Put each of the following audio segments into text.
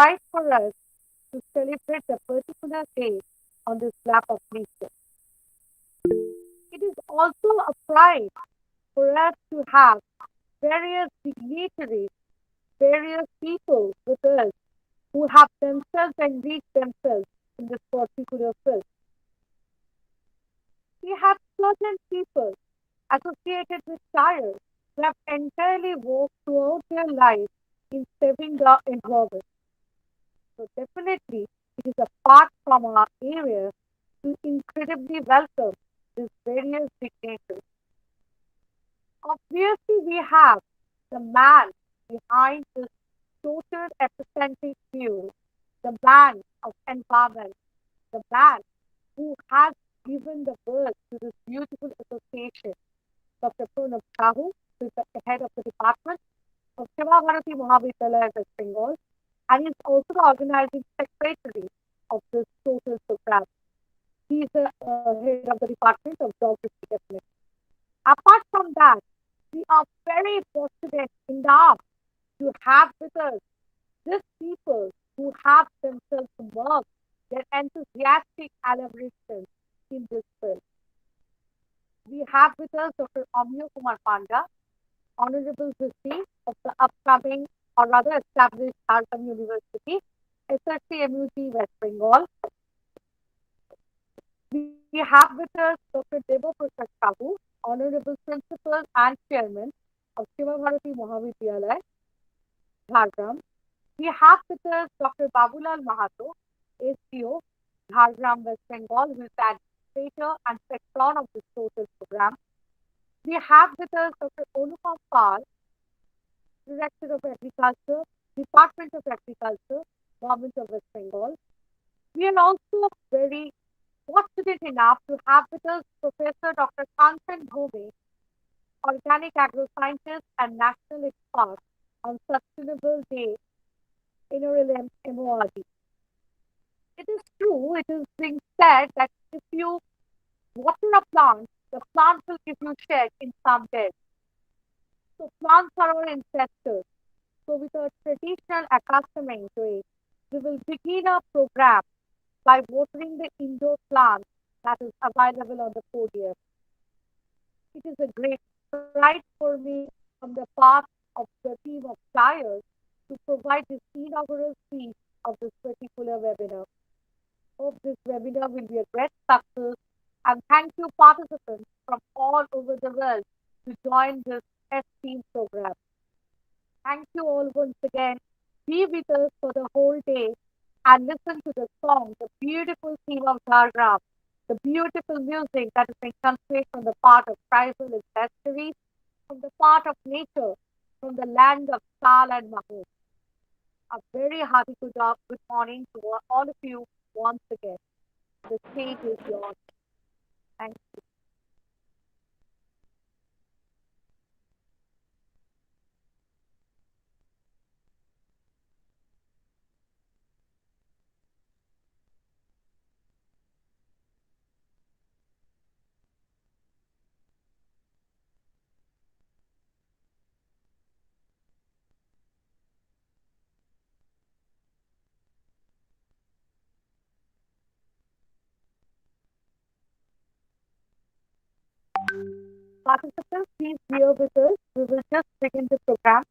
right for us to celebrate the particular day on this lap of nature. It is also a pride for us to have various dignitaries, various people with us who have themselves enriched themselves in this particular field. We have certain people associated with tires who have entirely worked throughout their life in saving the environment. So definitely it is a part from our area to incredibly welcome these various dignitaries. Obviously, we have the man behind this total epicentric view, the man of environment, the man who has given the birth to this beautiful association, Dr. Purnam Sahu, who is the head of the department of Seva Bharati Mahavidyalaya, West Bengal, and is also the organizing secretary of this total program. He is the head of the department of geography, definitely. Apart from that, we are very fortunate enough to have with us these people who have themselves worked their enthusiastic elaboration in this field. We have with us Dr. Amyo Kumar Panda, Honorable VC of the upcoming or rather established Jhargram University, SRCMUT West Bengal. We have with us Dr. Debo Prasad Sahu, Honorable Principal and Chairman of Seva Bharati Mahavidyalaya, Jhargram. We have with us Dr. Babulal Mahato, ACO, Jhargram, West Bengal, who is the administrator and patron of this social program. We have with us Dr. Onupam Pal, Director of Agriculture, Department of Agriculture, Government of West Bengal. We are also very fortunate enough to have with us Professor Dr. Kanchan Bhome, Organic Agroscientist and National Expert on Sustainable Day, NRLM MORD. It is true, it is being said that if you water a plant, the plant will give you shade in some days. So plants are our ancestors. So with a traditional accustoming to it, we will begin our program by watering the indoor plant that is available on the podium. It is a great pride for me from the part of the team of Flyers to provide this inaugural speech of this particular webinar. Hope this webinar will be a great success and thank you participants from all over the world to join this esteemed program. Thank you all once again. Be with us for the whole day and listen to the song, the beautiful theme of Jhargram, the beautiful music that is being conveyed from the part of tribal ancestry, from the part of nature, from the land of Sal and Mahmood. A very hearty good morning to all of you once again. The stage is yours. Thank you. Participants, please bear with us. We will just begin the program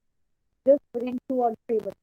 just within 2 or 3 minutes.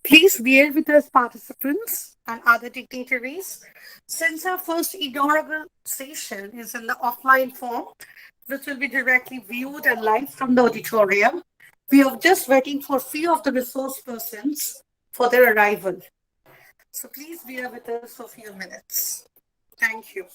Please bear with us, participants and other dignitaries. Since our first inaugural session is in the offline form, which will be directly viewed and live from the auditorium, we are just waiting for few of the resource persons for their arrival. So please bear with us for a few minutes. Thank you.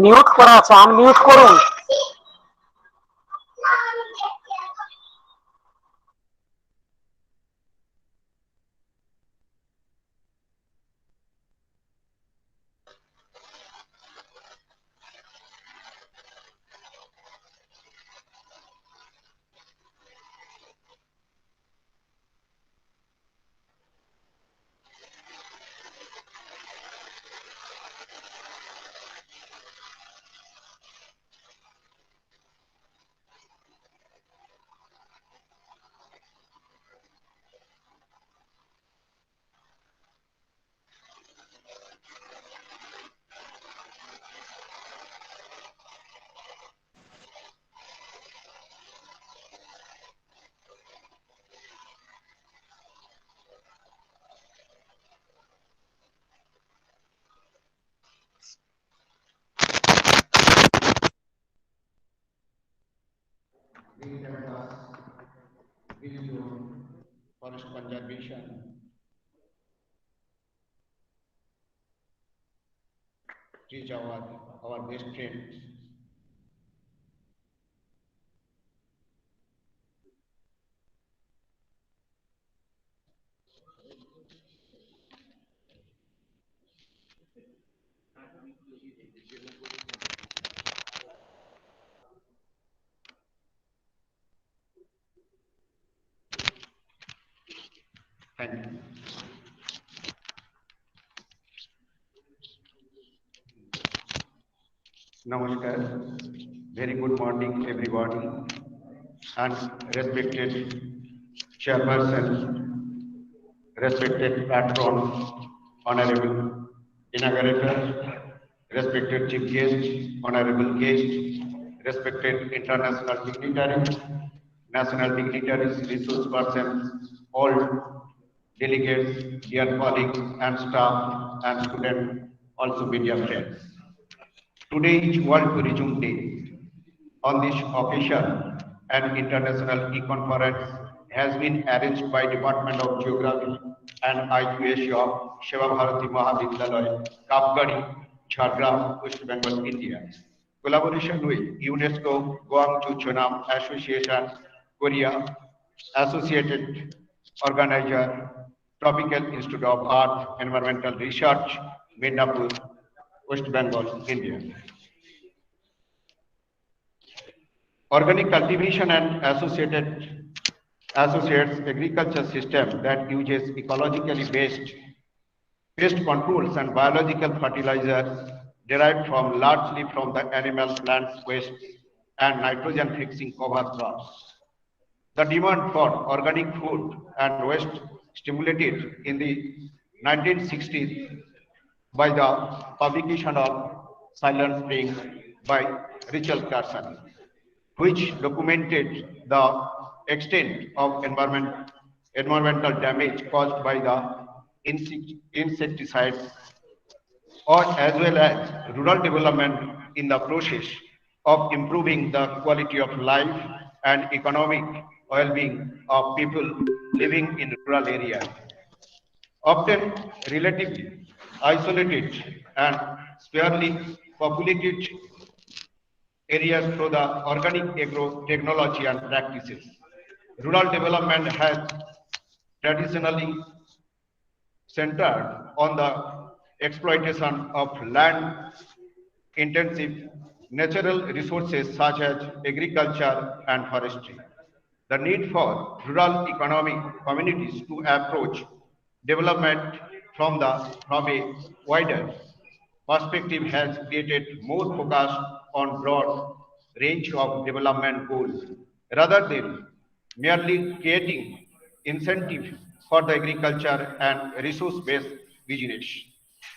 Mute করা আছে, unmute করুন। We have thus reviewed forest conservation, trees are our best friends. Thank you. Namaskar. Very good morning, everybody, and respected chairperson, respected patrons, honorable inaugurator, respected chief guest, honorable guest, respected international dignitaries, national dignitaries, resource persons, all delegates, dear colleagues and staff and students, also media friends. Today is World Tourism Day. On this occasion, an international e-conference has been arranged by Department of Geography and IQAC of Seva Bharati Mahavidyalaya, Kapgari, Jhargram, West Bengal, India. Collaboration with UNESCO, Gwangju, Chonnam Association, Korea, Associated Organizer, Tropical Institute of Art, Environmental Research, Midnapur, West Bengal, India. Organic cultivation and associates agriculture system that uses ecologically based pest controls and biological fertilizers derived from largely from the animal plants waste and nitrogen fixing cover crops. The demand for organic food and waste stimulated in the 1960s by the publication of Silent Spring by Richard Carson, which documented the extent of environmental damage caused by the insecticides, or as well as rural development in the process of improving the quality of life and economic well-being of people living in rural areas, often relatively isolated and sparsely populated areas through the organic agro technology and practices. Rural development has traditionally centered on the exploitation of land intensive natural resources such as agriculture and forestry. The need for rural economic communities to approach development from a wider perspective has created more focus on broad range of development goals rather than merely creating incentive for the agriculture and resource-based business.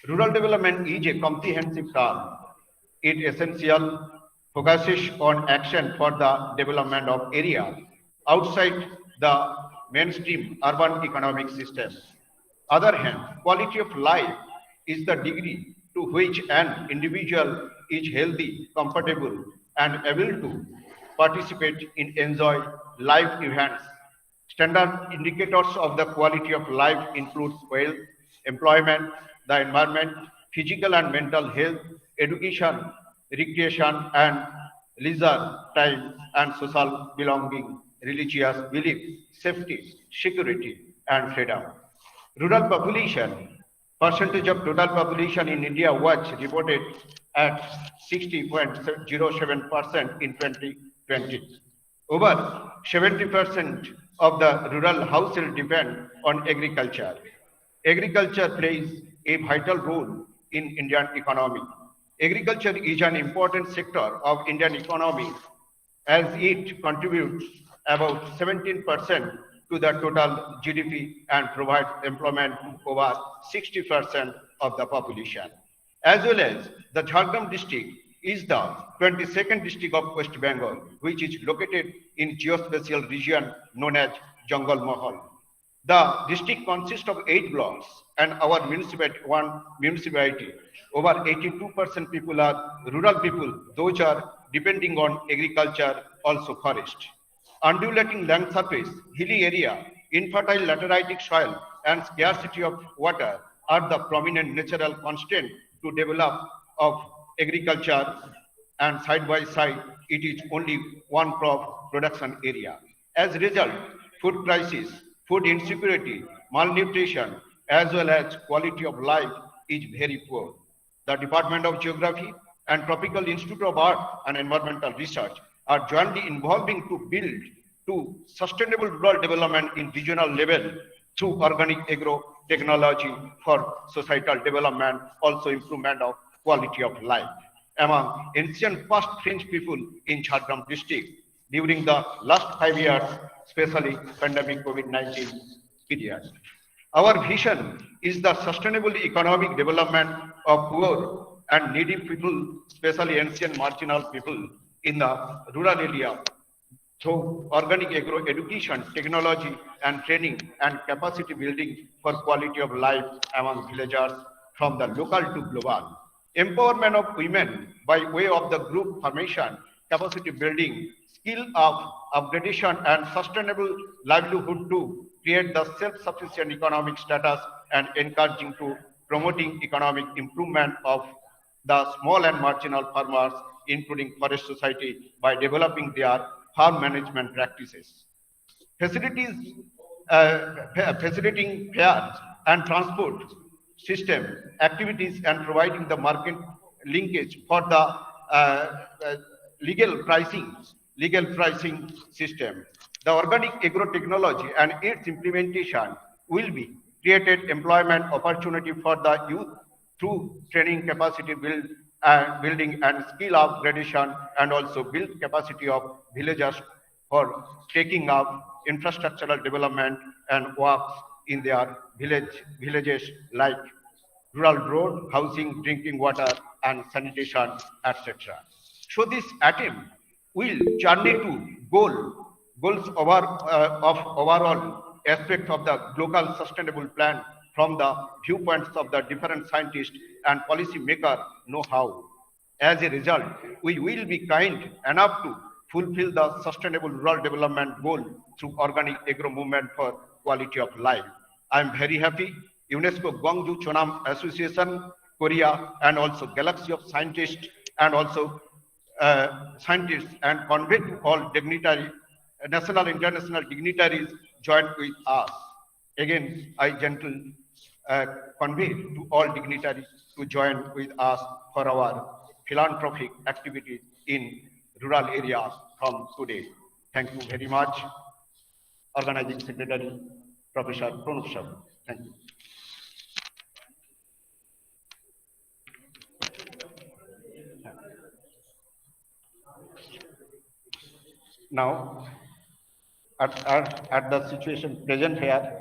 Rural development is a comprehensive term. It essential focuses on action for the development of area outside the mainstream urban economic system. Other hand, quality of life is the degree to which an individual is healthy, comfortable, and able to participate in enjoy life events Standard indicators of the quality of life includes wealth, employment, the environment, physical and mental health, education, recreation and leisure time, and social belonging, religious belief, safety, security, and freedom. Rural population, percentage of total population in India was reported at 60.07% in 2020. Over 70% of the rural household depend on agriculture. Agriculture plays a vital role in Indian economy. Agriculture is an important sector of Indian economy as it contributes about 17% to the total GDP and provides employment to over 60% of the population. As well as the Jhargram district is the 22nd district of West Bengal, which is located in geospatial region known as Jungle Mahal. The district consists of 8 blocks and our municipality, one municipality. Over 82% people are rural people. Those are depending on agriculture, also forest. Undulating land surface, hilly area, infertile lateritic soil, and scarcity of water are the prominent natural constraint to develop of agriculture, and side by side it is only one crop production area. As a result, food crisis, food insecurity, malnutrition, as well as quality of life is very poor. The Department of Geography and Tropical Institute of Art and Environmental Research are jointly involving to build to sustainable rural development in regional level through organic agro technology for societal development, also improvement of quality of life. Among ancient past French people in Jhargram district during the last 5 years, especially pandemic COVID-19 period. Our vision is the sustainable economic development of poor and needy people, especially ancient marginal people in the rural area through organic agro education, technology and training and capacity building for quality of life among villagers from the local to global. Empowerment of women by way of the group formation, capacity building, skill of upgradation and sustainable livelihood to create the self-sufficient economic status and encouraging to promoting economic improvement of the small and marginal farmers, including forest society, by developing their farm management practices. Facilities, facilitating fair and transport system activities and providing the market linkage for the legal pricing system. The organic agro technology and its implementation will be created employment opportunity for the youth through training capacity building and skill upgradation, and also build capacity of villagers for taking up infrastructural development and works in their villages like rural road, housing, drinking water, and sanitation, etc. So this attempt will journey to goals of overall aspect of the global sustainable plan from the viewpoints of the different scientists and policy maker know how. As a result, we will be kind enough to fulfill the sustainable rural development goal through organic agro movement for quality of life. I am very happy UNESCO Gwangju Chonnam Association, Korea, and also Galaxy of Scientists, and also scientists, and convey to all dignitary, national, international dignitaries joined with us. Again, I gently convey to all dignitaries to join with us for our philanthropic activities in rural areas from today. Thank you very much, Organizing Secretary, Professor Pranab Sharma. Thank you. Now, at the situation present here,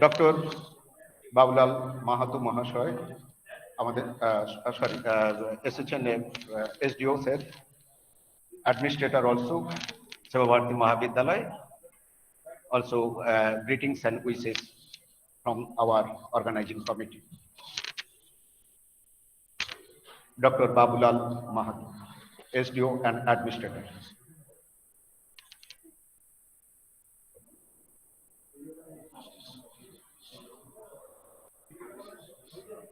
Dr. Babulal Mahato মহাশয় আমাদের sorry এসেছেন SDO sir, administrator also, Seva Bharati Mahavidyalaya, also greetings and wishes from our organizing committee. Dr. Babulal Mahato, SDO and administrator.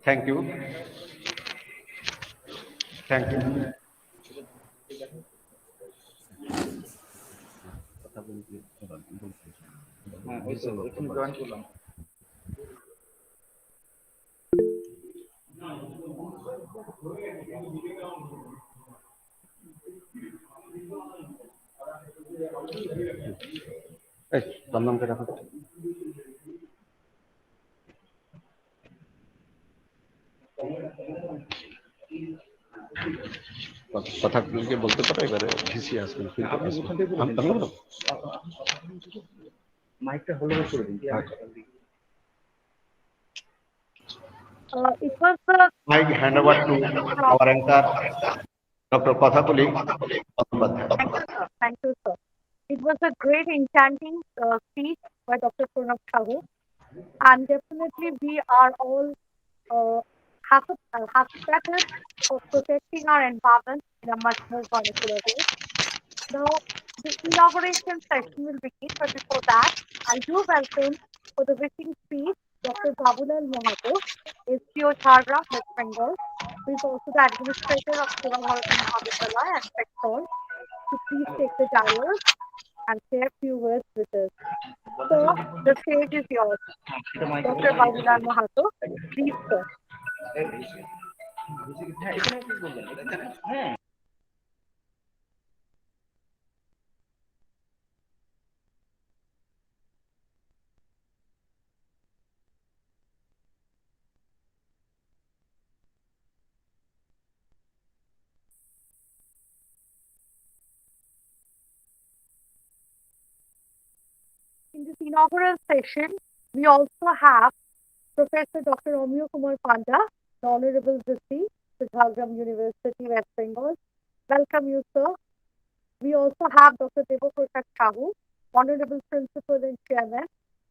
Thank you. Thank you. কথা কি বলতে পারো এবারে VC আসবেন মাইকটা হলো করে দিন It was a I hand over to our anchor, Dr. Kathakuli. Thank you, sir. It was a great, enchanting speech by Dr. Chonnam, and definitely we are all happy of protecting our environment in a much more vernacular way. Now, the inauguration session will begin, but before that, I do welcome for the wishing speech Dr. Babulal Mohato, SPO Jhargram, West Bengal, who is also the administrator of Seva Bharati Mahavidyalaya and Sector, to please take the dais and share a few words with us. So, the stage is yours. Dr. Babulal Mohato, please, sir. In this inaugural session, we also have Professor Dr. Omyo Kumar Panda, the Honorable VC, the Jhargram University, West Bengal. Welcome you, sir. We also have Dr. Debaprakash Sahu, Honorable Principal and Chairman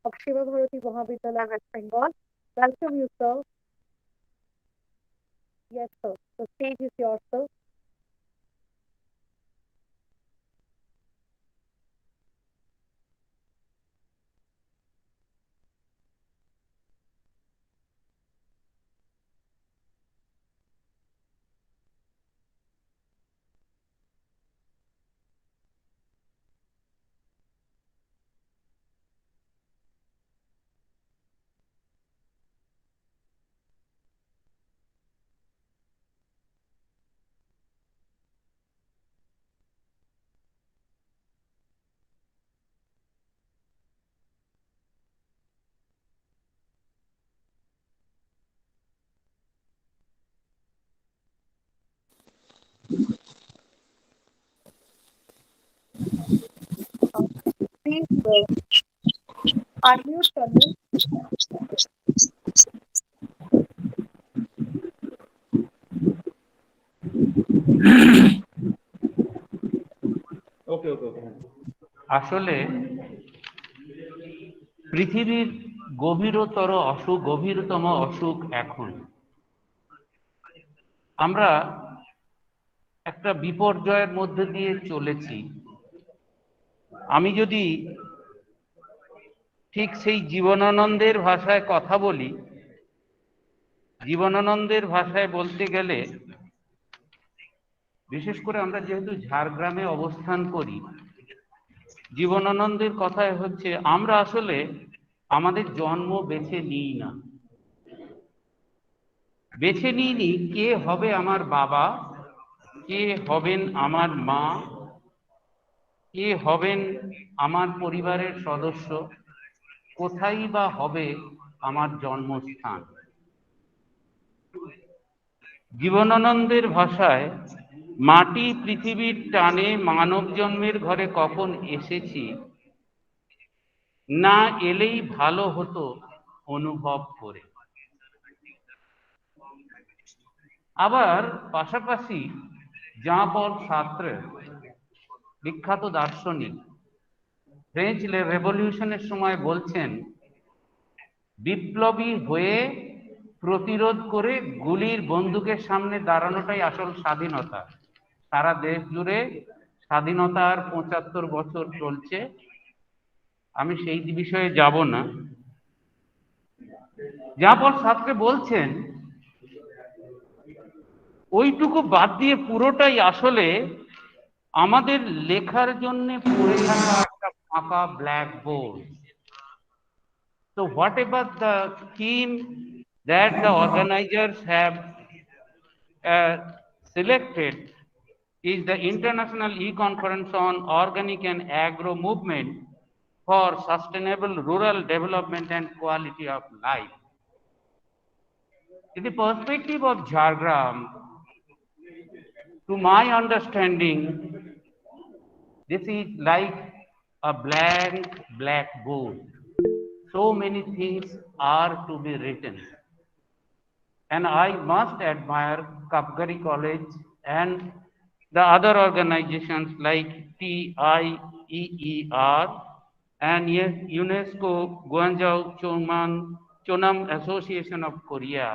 of Seva Bharati Mahavidyalaya, West Bengal. Welcome you, sir. Yes, sir. The stage is yours, sir. Please, unmute Chonnam. আসলে পৃথিবীর গভীরতম অসুখ এখন আমরা একটা বিপর্যয়ের মধ্যে দিয়ে চলেছি। আমি যদি ঠিক সেই জীবনানন্দের ভাষায় কথা বলি, জীবনানন্দের ভাষায় বলতে গেলে, বিশেষ করে আমরা যেহেতু ঝাড়গ্রামে অবস্থান করি, জীবনানন্দের কথায় হচ্ছে আমরা আসলে আমাদের জন্ম বেছে নিই না, বেছে নিইনি কে হবে আমার বাবা, কে হবেন আমার মা, কে হবেন আমার পরিবারের সদস্য, কোথায় বা হবে আমার জন্মস্থান। জীবনানন্দের ভাষায় মাটি পৃথিবীর টানে মানব জন্মের ঘরে কখন এসেছি, না এলেই ভালো হতো অনুভব করে। আবার পাশাপাশি জঁ পল সার্ত্রে, বিখ্যাত দার্শনিক, ফ্রেঞ্চ রেভলিউশনের সময় বলছেন, বিপ্লবী হয়ে প্রতিরোধ করে গুলির বন্দুকের সামনে দাঁড়ানোটাই আসল স্বাধীনতা। সারা দেশ জুড়ে স্বাধীনতার ৭৫ বছর চলছে, আমি সেই বিষয়ে যাব না। জঁ পল সার্ত্রে বলছেন ওইটুকু বাদ দিয়ে পুরোটাই আসলে আমাদের লেখার জন্য পড়ে থাকা একটা ফাঁকা blackboard. So whatever the theme that the organizers have selected is the International E-Conference on Organic and Agro Movement for Sustainable Rural Development and Quality of Life. In the perspective of Jhargram, to my understanding, this is like a blank blackboard. So many things are to be written. And I must admire Kapgari College and the other organizations like TIEER and UNESCO Gwangju Chonnam Association of Korea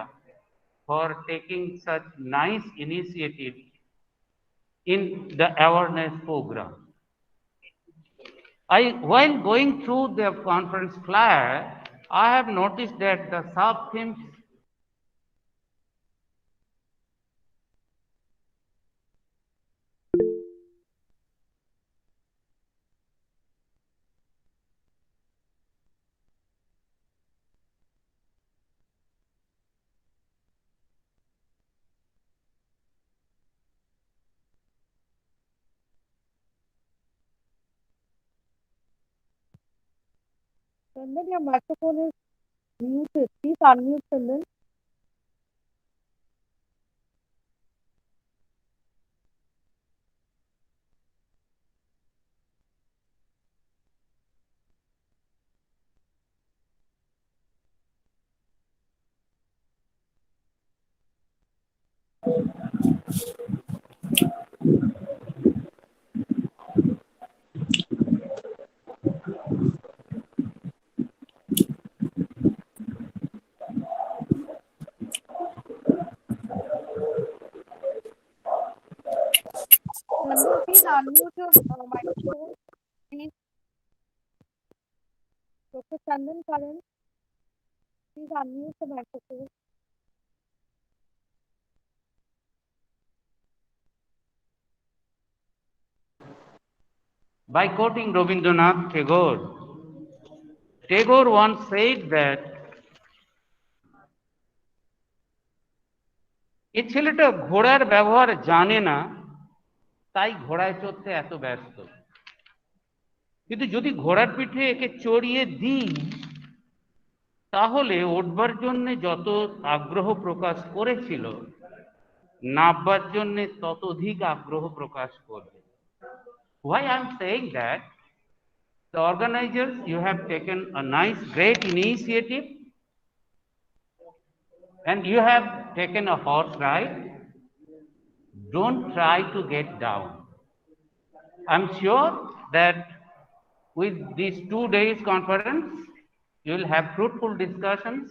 for taking such nice initiative in the awareness program. While going through the conference flyer, I have noticed that the sub-themes Chandan, your microphone is muted. Please unmute, Chandan. Chandan, please unmute your microphone. Please. Dr. Chandan Karan, please unmute the microphone. by quoting Rabindranath Tagore. Tagore once said that এই ছেলেটা ঘোড়ার ব্যবহার জানে না, তাই ঘোড়ায় চড়তে এত ব্যস্ত। কিন্তু যদি ঘোড়ার পিঠে একে চড়িয়ে দিই, তাহলে উঠবার জন্য যত আগ্রহ প্রকাশ করেছিল, নামবার জন্য ততোধিক আগ্রহ প্রকাশ করবে। Why I am saying that? The organizers, you have taken a nice, great initiative, and you have taken a horse ride. Don't try to get down. I'm sure that with these 2 days conference, you will have fruitful discussions.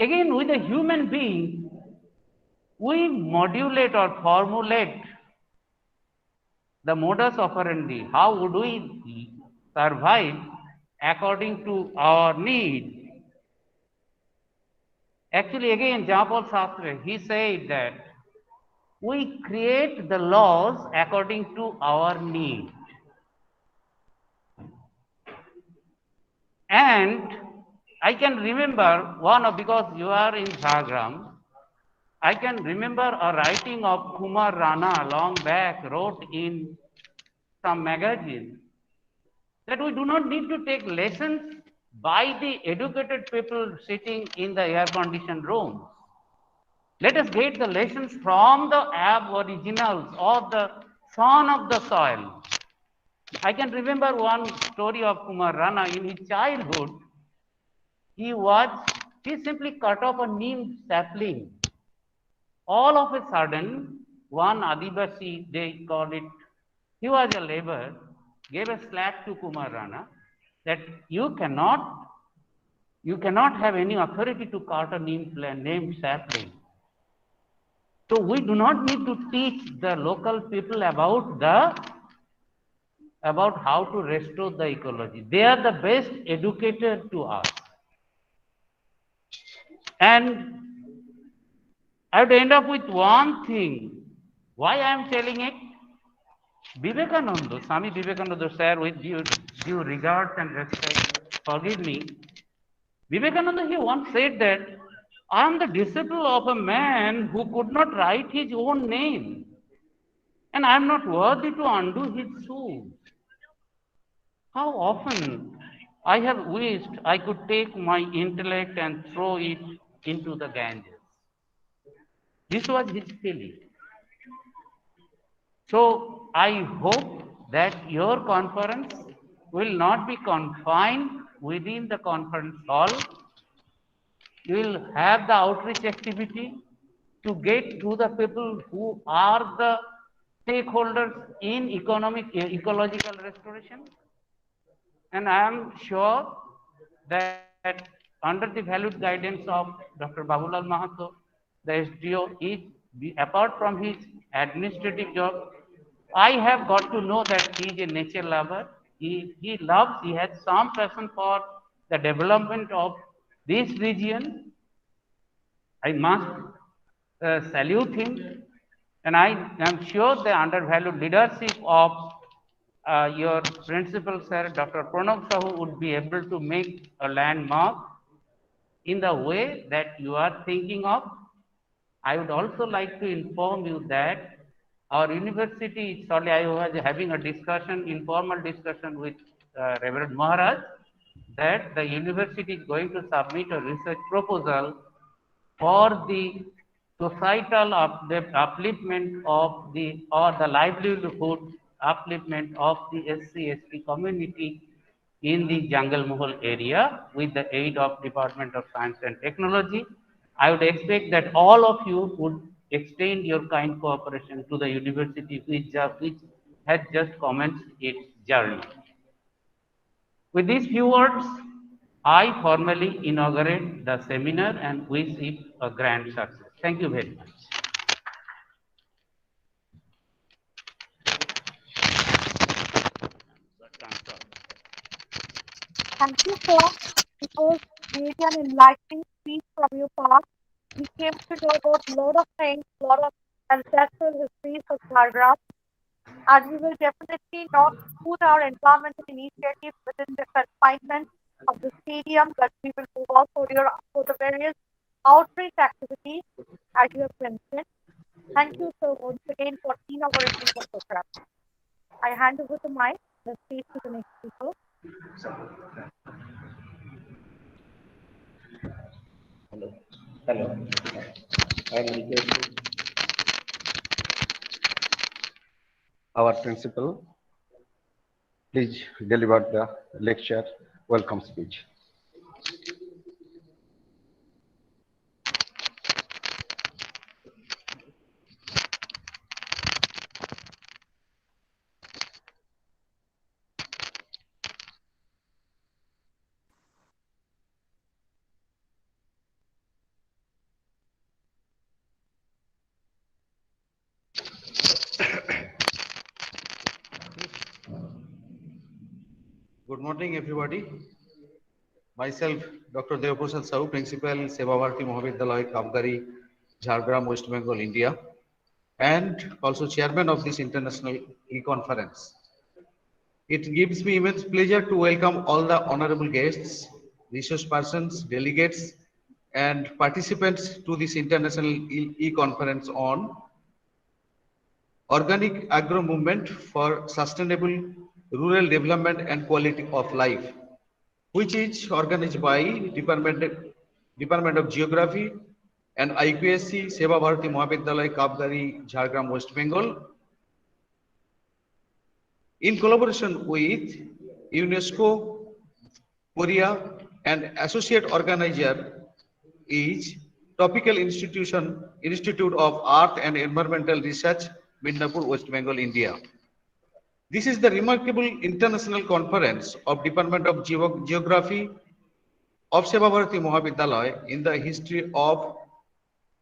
Again, with a human being, we modulate or formulate the modus operandi. How would we survive according to our need? Actually, again, Jean-Paul Sartre, he said that we create the laws according to our need. And I can remember because you are in Jhargram, I can remember a writing of Kumar Rana long back wrote in some magazine that we do not need to take lessons by the educated people sitting in the air-conditioned rooms. Let us get the lessons from the aboriginals or the son of the soil. I can remember one story of Kumar Rana. In his childhood, he simply cut off a neem sapling. All of a sudden, one Adivasi, they call it, he was a laborer, gave a slap to Kumar Rana that you cannot have any authority to cut a neem sapling. So we do not need to teach the local people about how to restore the ecology. They are the best educated to us. And I would end up with one thing. Why I am telling it? Vivekananda, Swami Vivekananda, sir, with due regards and respect, forgive me. Vivekananda, he once said that I am the disciple of a man who could not write his own name, and I am not worthy to undo his shoes. How often I have wished I could take my intellect and throw it into the Ganges. This was his feeling. So I hope that your conference will not be confined within the conference hall. You will have the outreach activity to get to the people who are the stakeholders in ecological restoration. And I am sure that under the valued guidance of Dr. Babulal Mahato, the SDO is, apart from his administrative job, I have got to know that he is a nature lover. He has some passion for the development of this region. I must salute him, and I am sure the undervalued leadership of your principal, sir, Dr. Pranav Sahu, would be able to make a landmark in the way that you are thinking of. I would also like to inform you that our university, sorry, I was having a discussion, informal discussion with Reverend Maharaj, that the university is going to submit a research proposal for the societal upliftment of the, or the livelihood upliftment of the SC/ST community in the Jungle Mahal area with the aid of Department of Science and Technology. I would expect that all of you would extend your kind cooperation to the university which has just commenced its journey. With these few words, I formally inaugurate the seminar and wish it a grand success. Thank you very much. Thank you, sir. It was really an enlightening speech from your part. We came to know about a lot of things, a lot of ancestral histories of Jhargram, and we will definitely not put our environmental initiatives within the confinement of the stadium, but we will move out for the various outreach activities as you have mentioned. Thank you so once again for inaugurating the program. I hand over the mic, the stage to the next speaker. Hello. Hello. I am requesting our principal, please deliver the lecture welcome speech. Good morning, everybody. Myself, Dr. Devaprasad Sahu, Principal, Seva Bharati Mahavidyalaya, Kapgari, Jhargram, West Bengal, India, and also Chairman of this international e-conference. It gives me immense pleasure to welcome all the honorable guests, resource persons, delegates, and participants to this international e-conference on Organic Agro Movement for Sustainable Rural Development and Quality of Life, which is organized by Department of Geography and IQAC, Seva Bharati Mahavidyalaya, Kapgari, Jhargram, West Bengal, in collaboration with UNESCO, Korea, and associate organizer is Institute of Earth and Environmental Research, Midnapur, West Bengal, India. This is the remarkable international conference of Department of Geography of Seva Bharati Mahavidyalaya in the history of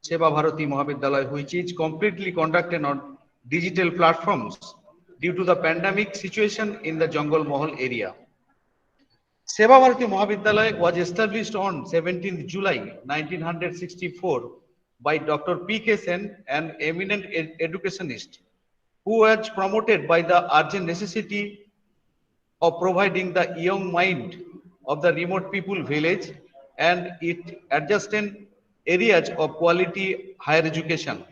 Seva Bharati Mahavidyalaya, which is completely conducted on digital platforms due to the pandemic situation in the Jungle Mahal area. Seva Bharati Mahavidyalaya was established on 17th July 1964 by Dr. P.K. Sen, an eminent educationist, who was promoted by the urgent necessity of providing the young mind of the remote people village and its adjacent areas of quality higher education.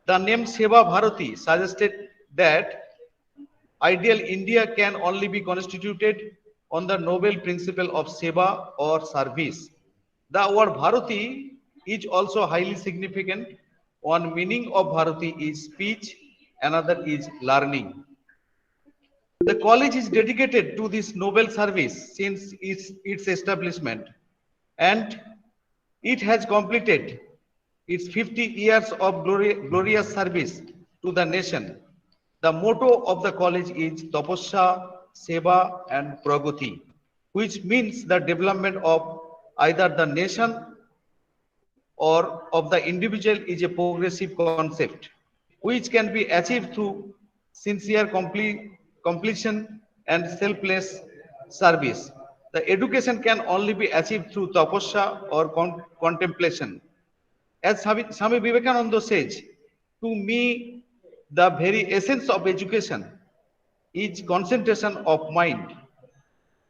The name Seva Bharati suggested that ideal India can only be constituted on the noble principle of seva or service. The word Bharati is also highly significant. One meaning of Bharati is speech, another is learning. The college is dedicated to this noble service since its establishment, and it has completed its 50 years of glorious service to the nation. The motto of the college is Tapasya, Seva and Pragati, which means the development of either the nation or of the individual is a progressive concept, which can be achieved through sincere completion and selfless service. The education can only be achieved through tapasya or contemplation. As Swami Vivekananda says, to me, the very essence of education is concentration of mind.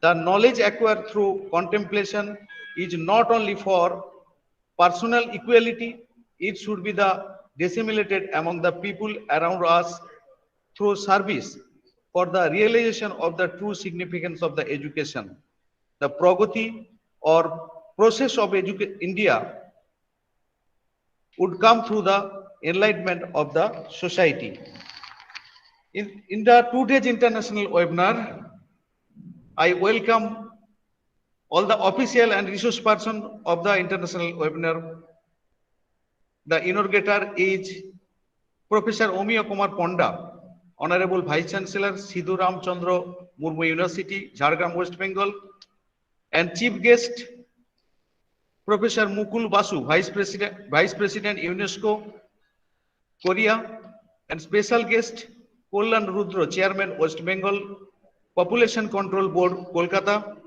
The knowledge acquired through contemplation is not only for personal equality, it should be the disseminated among the people around us through service for the realization of the true significance of the education. The pragati or process of India would come through the enlightenment of the society. In the 2 days international webinar, I welcome all the official and resource person of the international webinar. The inaugurator is Professor Omiya Kumar Ponda, Honorable Vice Chancellor Sidhu Ram Chandra Murmu University, Jhargram, West Bengal, and Chief Guest Professor Mukul Basu, Vice President UNESCO, Korea, and special guest Kollan Rudra, Chairman, West Bengal Population Control Board, Kolkata,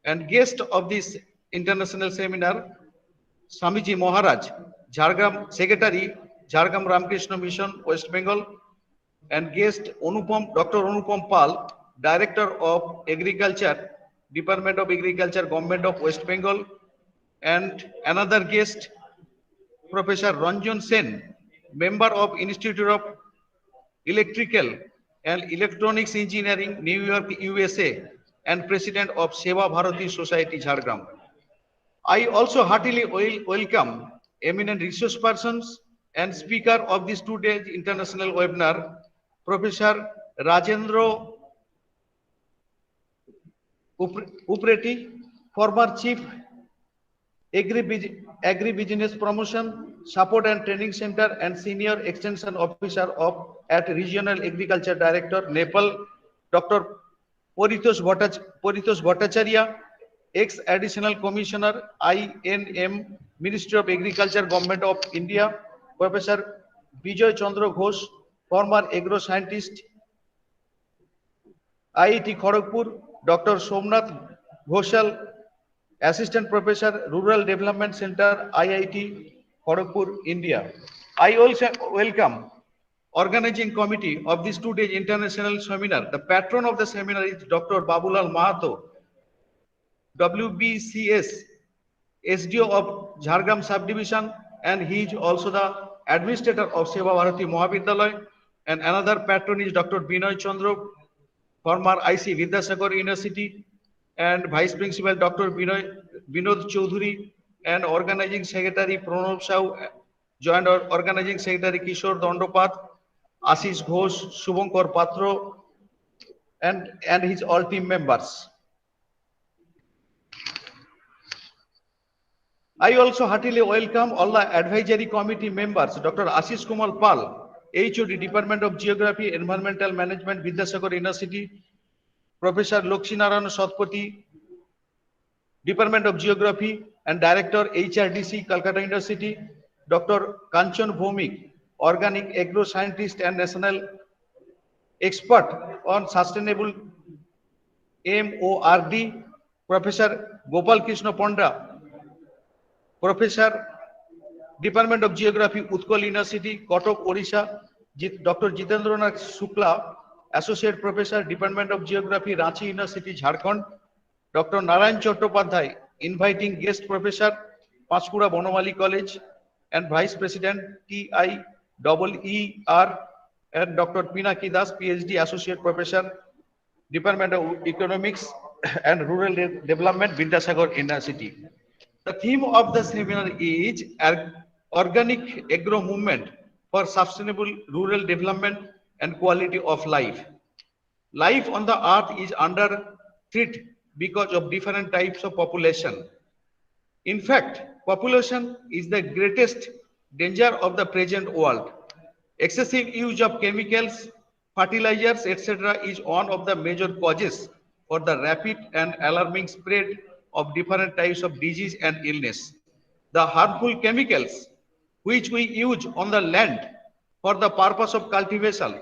and guest of this international seminar, Swamiji Maharaj, Jhargram Secretary, Jhargram Ramakrishna Mission, West Bengal, and guest Dr. Anupam Pal, Director of Agriculture, Department of Agriculture, Government of West Bengal, and another guest, Professor Ranjan Sen, member of Institute of Electrical and Electronics Engineering, New York, USA, and President of Seva Bharati Society, Jhargram. I also heartily welcome eminent resource persons and speaker of this 2 days international webinar, Professor Rajendra Upreti, former Chief Agribusiness Promotion, Support and Training Center and Senior Extension Officer at Regional Agriculture Director, Nepal, Dr. Paritosh Bhattacharya, ex-Additional Commissioner, INM, Ministry of Agriculture, Government of India, Professor Vijay Chandra Ghosh, former agro scientist, IIT Kharagpur, Dr. Somnath Ghoshal, Assistant Professor, Rural Development Center, IIT Kharagpur, India. I also welcome organizing committee of this 2 days international seminar. The patron of the seminar is Dr. Babulal Mahato, WBCS, SDO of Jhargram subdivision, and he is also the administrator of Seva Bharati Mahavidyalaya. And another patron is Dr. Binoy Chandra, former IC Vidyasagar University, and Vice Principal Dr. Vinod Chaudhuri, and Organizing Secretary Pranab Sahu, Joint Organizing Secretary Kishore Dandopat, Ashish Ghosh, Shubhankar Patro, and his all team members. I also heartily welcome all the advisory committee members, Dr. Ashish Kumar Pal, HOD, Department of Geography, Environmental Management, Vidyasagar University, Professor Lakshminarayan Satpati, Department of Geography, and Director, HRDC, Calcutta University, Dr. Kanchan Bhomik, Organic Agro Scientist and National Expert on Sustainable MORD, Professor Gopal Krishna Ponda, Professor Department of Geography, Utkal University, Kotok, Odisha, Dr. Jitendranath Shukla, Associate Professor, Department of Geography, Ranchi University, Jharkhand, Dr. Narayan Chattopadhyay, inviting guest professor, Panchkura Bonamali College, and Vice President, TIEER, and Dr. Pinaki Das, PhD, Associate Professor, Department of Economics and Rural Development, Vidyasagar University. The theme of the seminar is Organic Agro Movement for Sustainable Rural Development and Quality of Life. Life on the earth is under threat because of different types of population. In fact, population is the greatest danger of the present world. Excessive use of chemicals, fertilizers, etc. is one of the major causes for the rapid and alarming spread of different types of disease and illness. The harmful chemicals which we use on the land for the purpose of cultivation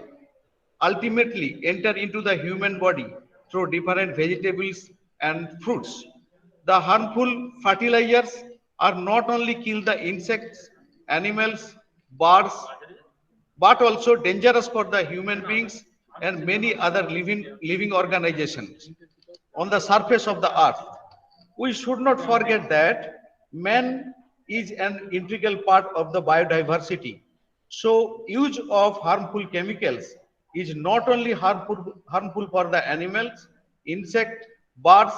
ultimately enter into the human body through different vegetables and fruits. The harmful fertilizers are not only kill the insects, animals, birds, but also dangerous for the human beings and many other living organizations on the surface of the earth. We should not forget that man is an integral part of the biodiversity. So use of harmful chemicals is not only harmful for the animals, insect, birds,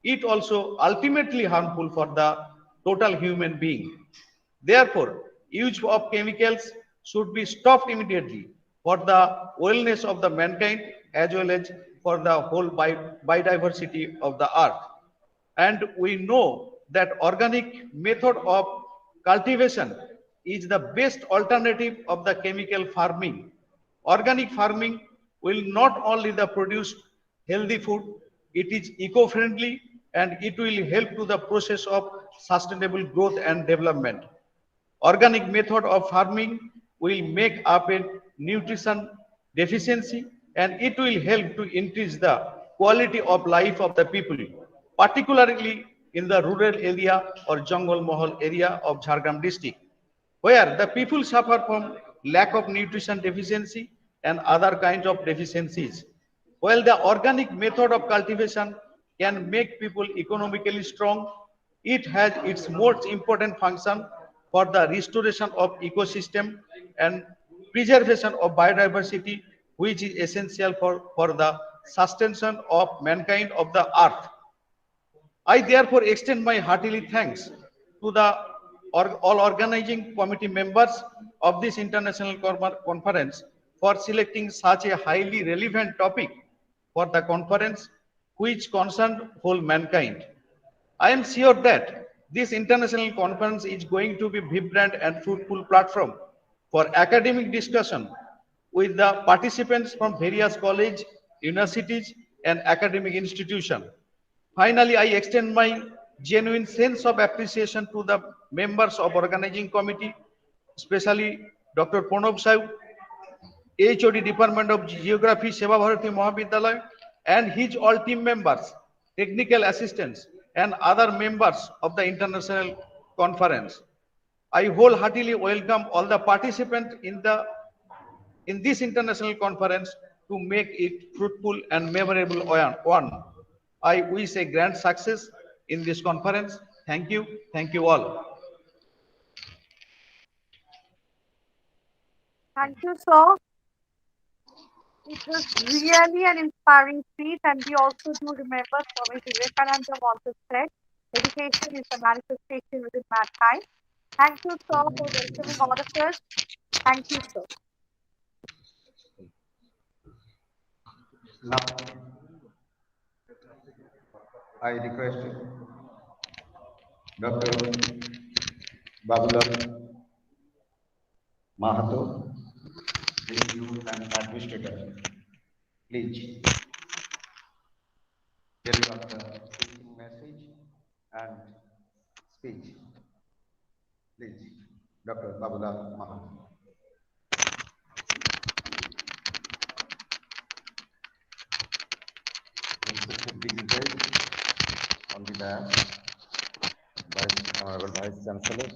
it also ultimately harmful for the total human being. Therefore, use of chemicals should be stopped immediately for the wellness of the mankind as well as for the whole biodiversity of the earth. And we know that organic method of cultivation is the best alternative of the chemical farming. Organic farming will not only the produce healthy food, it is eco-friendly and it will help to the process of sustainable growth and development. Organic method of farming will make up a nutrition deficiency and it will help to increase the quality of life of the people, particularly in the rural area or Jungle Mahal area of Jhargram district, where the people suffer from lack of nutrition deficiency and other kinds of deficiencies. While the organic method of cultivation can make people economically strong, it has its most important function for the restoration of ecosystem and preservation of biodiversity, which is essential for the sustenance of mankind of the earth. I therefore extend my heartily thanks to the all organizing committee members of this international conference for selecting such a highly relevant topic for the conference which concerned whole mankind. I am sure that this international conference is going to be vibrant and fruitful platform for academic discussion with the participants from various colleges, universities, and academic institutions. Finally, I extend my genuine sense of appreciation to the members of organizing committee, especially Dr. Pranab Sahu, HOD Department of Geography, Seva Bharati Mahavidyalaya, and his all team members, technical assistants, and other members of the international conference. I wholeheartedly welcome all the participants in this international conference to make it fruitful and memorable one. I wish a grand success in this conference. Thank you. Thank you all. Thank you, sir. It was really an inspiring speech, and we also do remember Swami Vivekananda once said, education is the manifestation within mankind. Thank you, sir, for welcoming all of us. Thank you, sir. Now, I request Dr. Babulal Mahato, the and administrator. Please deliver the teaching message and speech. Please, Dr. Babulal Mahato. Dignitaries on the dais, Honorable Vice Chancellor,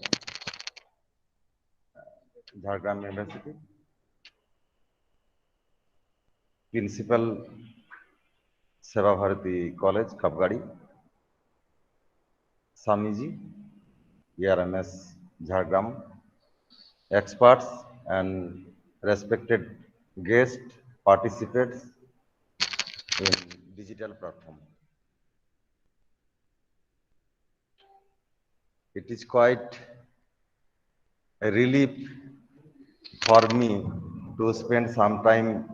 Jhargram University, Principal Seva Bharati College, Kapgari, Samiji, ERMS, Jhargram, experts and respected guests, participants in digital platform. It is quite a relief for me to spend some time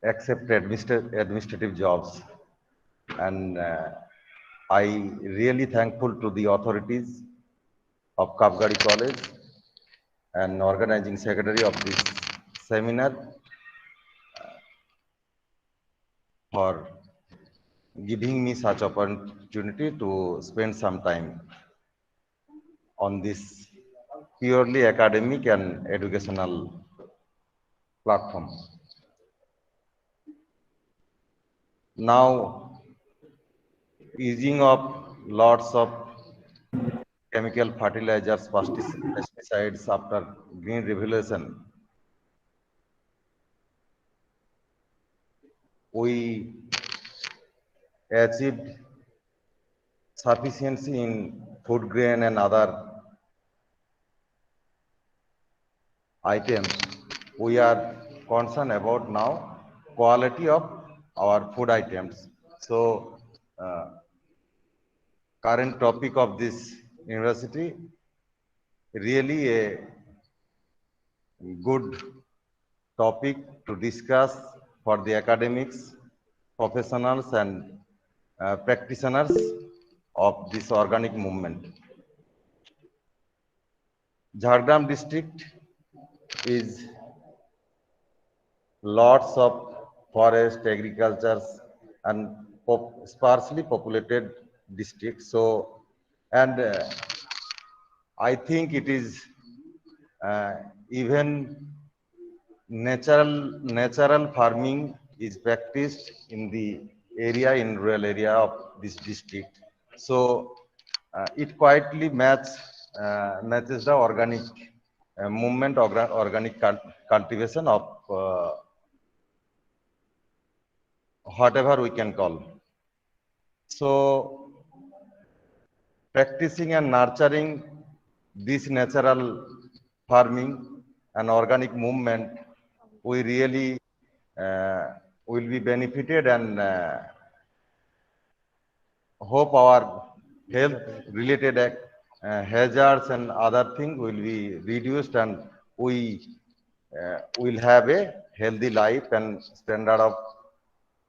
accept administrative jobs, and I really thankful to the authorities of Kapgari College and organizing secretary of this seminar for giving me such opportunity to spend some time on this purely academic and educational platform. Now, using of lots of chemical fertilizers, pesticides after green revolution, we achieved sufficiency in food grain and other items. We are concerned about now quality of our food items. So, current topic of this university really a good topic to discuss for the academics, professionals and practitioners of this organic movement. Jhargram district is lots of forest, agriculture and sparsely populated district. So, and I think it is even natural farming is practiced in the area, in rural area of this district. So it quietly matches the organic movement, organic cultivation of whatever we can call. So practicing and nurturing this natural farming and organic movement, we really will be benefited, and hope our health related hazards and other things will be reduced, and we will have a healthy life and standard of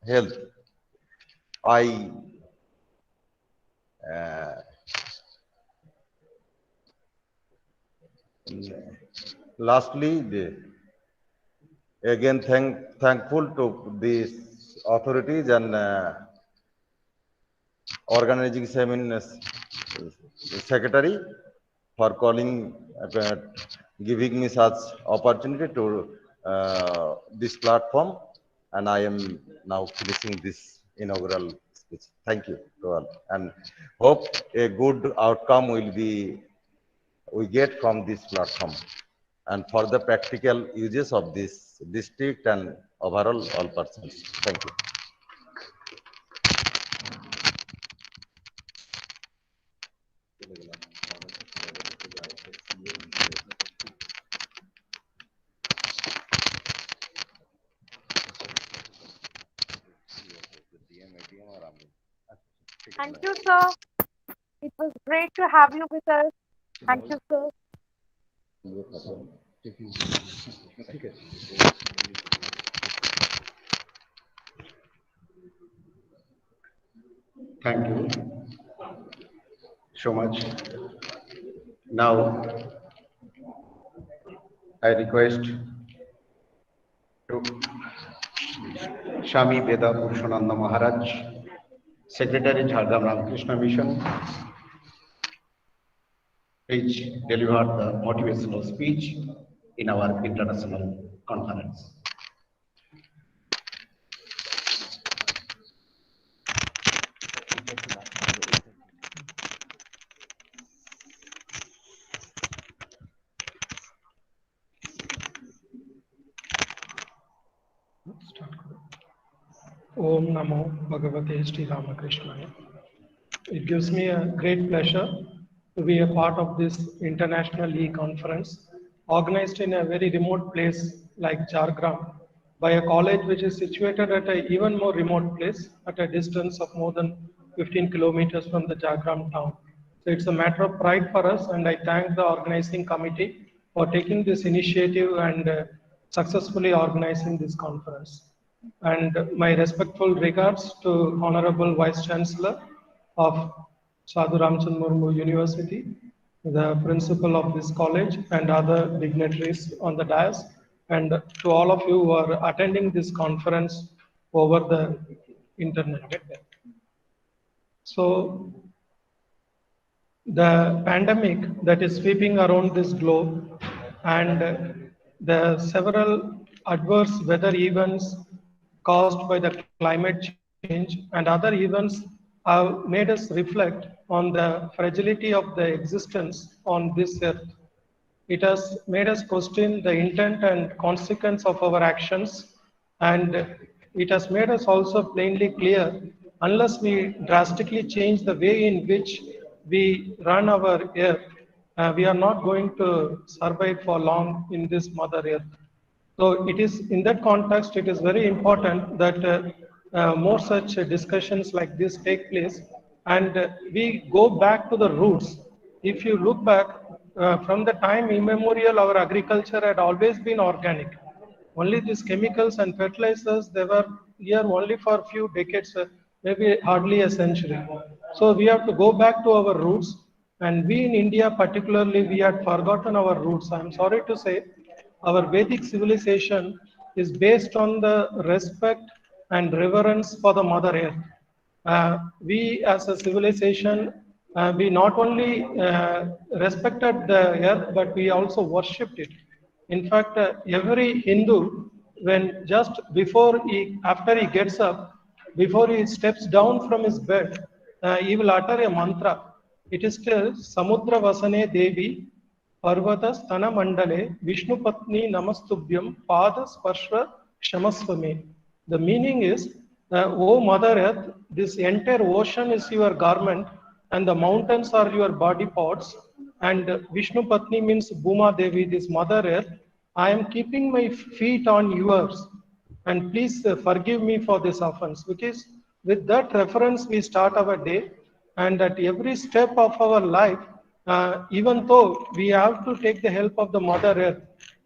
health. I lastly, again thankful to these authorities and organizing seminar secretary for calling, giving me such opportunity to this platform, and I am now finishing this inaugural speech. Thank you to all, and hope a good outcome will be we get from this platform and for the practical uses of this district and overall all persons. Thank you. Thank you, sir. It was great to have you with us. Thank you, sir. Thank you so much. Now, I request to Shami Veda Purushananda Maharaj, Secretary Jhargram Ramakrishna Mission, which delivered the motivational speech in our international conference. Om Namo Bhagavate Sri Ramakrishna. It gives me a great pleasure to be a part of this international e-conference organized in a very remote place like Jhargram by a college which is situated at an even more remote place at a distance of more than 15 kilometers from the Jhargram town. So it's a matter of pride for us, and I thank the organizing committee for taking this initiative and successfully organizing this conference. And my respectful regards to Honorable Vice Chancellor of Sadhu Ramchandra Murmu University, the principal of this college, and other dignitaries on the dais, and to all of you who are attending this conference over the internet. So, the pandemic that is sweeping around this globe and the several adverse weather events caused by the climate change and other events have made us reflect on the fragility of the existence on this earth. It has made us question the intent and consequence of our actions, and it has made us also plainly clear unless we drastically change the way in which we run our earth, we are not going to survive for long in this Mother Earth. So it is in that context, it is very important that more such discussions like this take place, and we go back to the roots. If you look back from the time immemorial, our agriculture had always been organic. Only these chemicals and fertilizers, they were here only for a few decades, maybe hardly a century. So we have to go back to our roots, and we in India particularly, we had forgotten our roots. I'm sorry to say, our Vedic civilization is based on the respect and reverence for the Mother Earth. We as a civilization, we not only respected the earth, but we also worshipped it. In fact, every Hindu, when just after he gets up, before he steps down from his bed, he will utter a mantra. It is still Samudra Vasane Devi Parvata Stana Mandale Vishnu Patni Namastubhyam Pada Sparshva Kshamasvame. The meaning is, O Mother Earth, this entire ocean is your garment, and the mountains are your body parts. And Vishnu Patni means Bhuma Devi, this Mother Earth. I am keeping my feet on yours, and please forgive me for this offense. Because with that reference, we start our day, and at every step of our life, even though we have to take the help of the Mother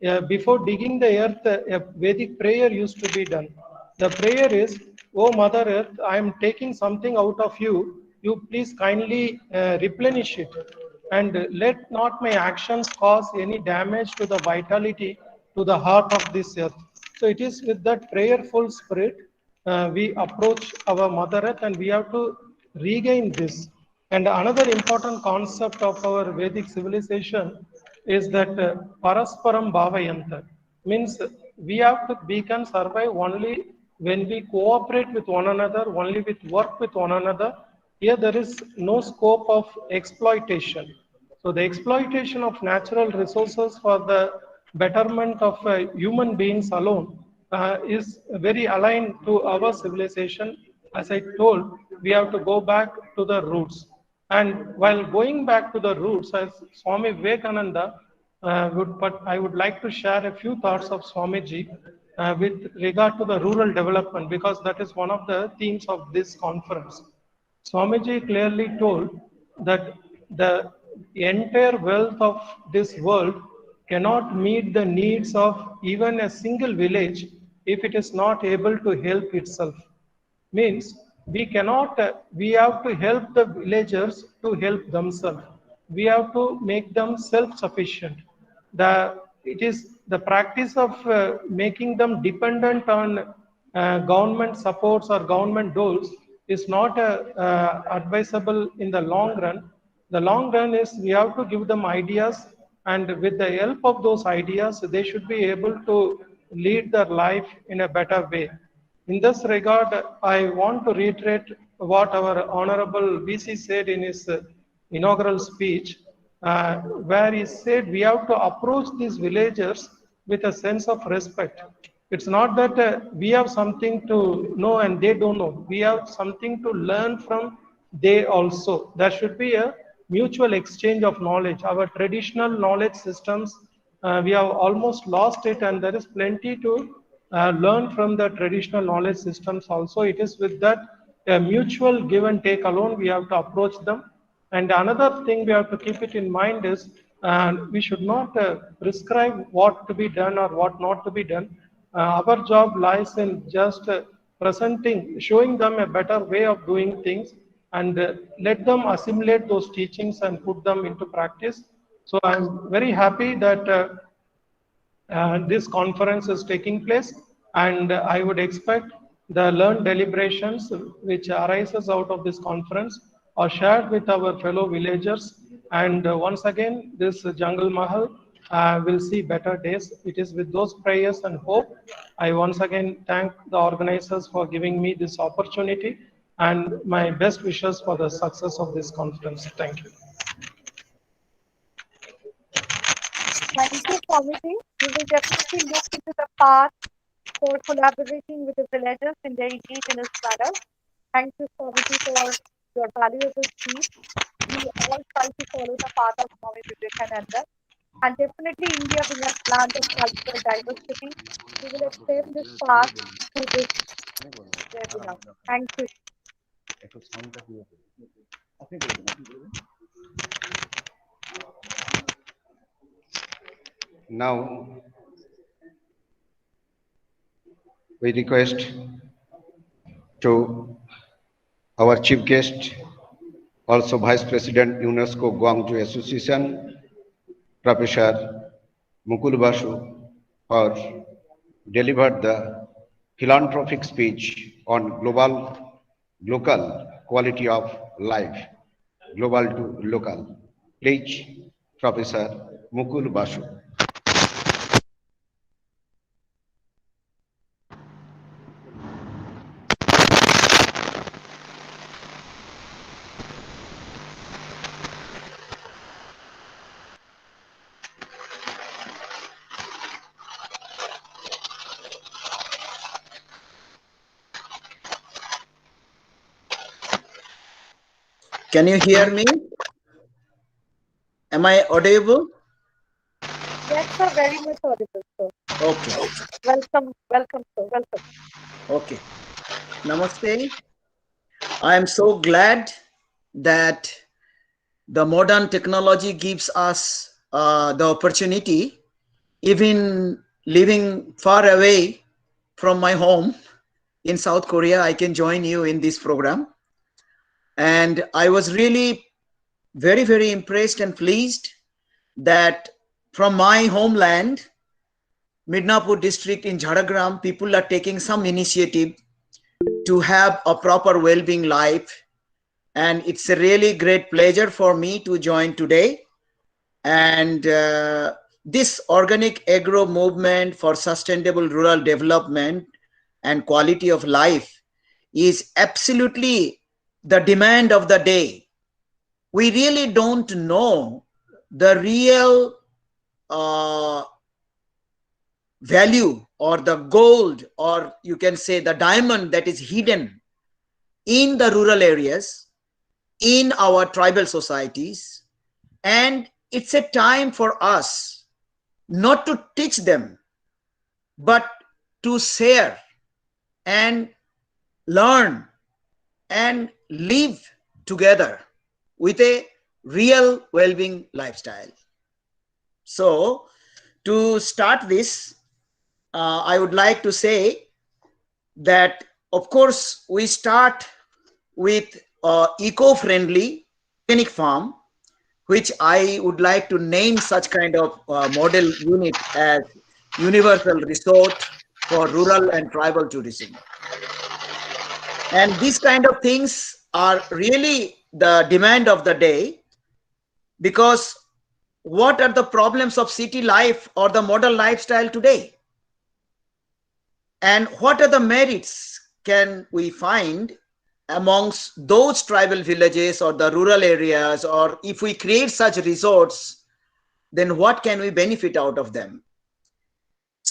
Earth, before digging the earth, a Vedic prayer used to be done. The prayer is, O Mother Earth, I am taking something out of you. You please kindly replenish it, and let not my actions cause any damage to the vitality, to the heart of this earth. So it is with that prayerful spirit we approach our Mother Earth, and we have to regain this. And another important concept of our Vedic civilization is that parasparam bhavayanta, means we can survive only when we cooperate with one another, only with work with one another. Here there is no scope of exploitation. So the exploitation of natural resources for the betterment of human beings alone is very aligned to our civilization. As I told, we have to go back to the roots. And while going back to the roots, as Swami Vivekananda I would like to share a few thoughts of Swamiji with regard to the rural development, because that is one of the themes of this conference. Swamiji clearly told that the entire wealth of this world cannot meet the needs of even a single village if it is not able to help itself. Means we have to help the villagers to help themselves. We have to make them self-sufficient. It is the practice of making them dependent on government supports or government doles is not advisable in the long run. The long run is we have to give them ideas, and with the help of those ideas, they should be able to lead their life in a better way. In this regard, I want to reiterate what our Honorable VC said in his inaugural speech, where he said we have to approach these villagers with a sense of respect. It's not that we have something to know and they don't know. We have something to learn from they also. There should be a mutual exchange of knowledge. Our traditional knowledge systems, we have almost lost it, and there is plenty to learn from the traditional knowledge systems also. It is with that mutual give and take alone we have to approach them. And another thing we have to keep it in mind is we should not prescribe what to be done or what not to be done. Our job lies in just presenting, showing them a better way of doing things, and let them assimilate those teachings and put them into practice. So I'm very happy that this conference is taking place, and I would expect the learned deliberations which arises out of this conference are shared with our fellow villagers. And once again, this Jungle Mahal will see better days. It is with those prayers and hope. I once again thank the organizers for giving me this opportunity, and my best wishes for the success of this conference. Thank you. Thank you, Swamiji. We will definitely look into the path for collaborating with the villagers in their indigenous manner. Thank you, Swamiji, for your valuable speech. We all try to follow the path of Swami Vivekananda. And definitely, India being a land of cultural diversity, we will extend this path to this webinar. Thank you. Now, we request to our chief guest, also Vice President UNESCO Gwangju Association, Professor Mukul Basu, for delivered the philanthropic speech on local quality of life, global to local. Please, Professor Mukul Basu. Can you hear me? Am I audible? Yes, sir, very much audible, sir. Okay. Welcome, sir. Welcome. Okay. Namaste. I am so glad that the modern technology gives us the opportunity, even living far away from my home in South Korea, I can join you in this program. And I was really very, very impressed and pleased that from my homeland, Midnapur district in Jhargram, people are taking some initiative to have a proper well-being life. And it's a really great pleasure for me to join today. And this organic agro movement for sustainable rural development and quality of life is absolutely the demand of the day. We really don't know the real value or the gold, or you can say the diamond that is hidden in the rural areas, in our tribal societies. And it's a time for us not to teach them, but to share and learn and live together with a real well-being lifestyle. So to start this, I would like to say that, of course, we start with eco-friendly organic farm, which I would like to name such kind of model unit as Universal Resort for Rural and Tribal Tourism. And these kind of things are really the demand of the day, because what are the problems of city life or the modern lifestyle today? And what are the merits can we find amongst those tribal villages or the rural areas? Or if we create such resorts, then what can we benefit out of them?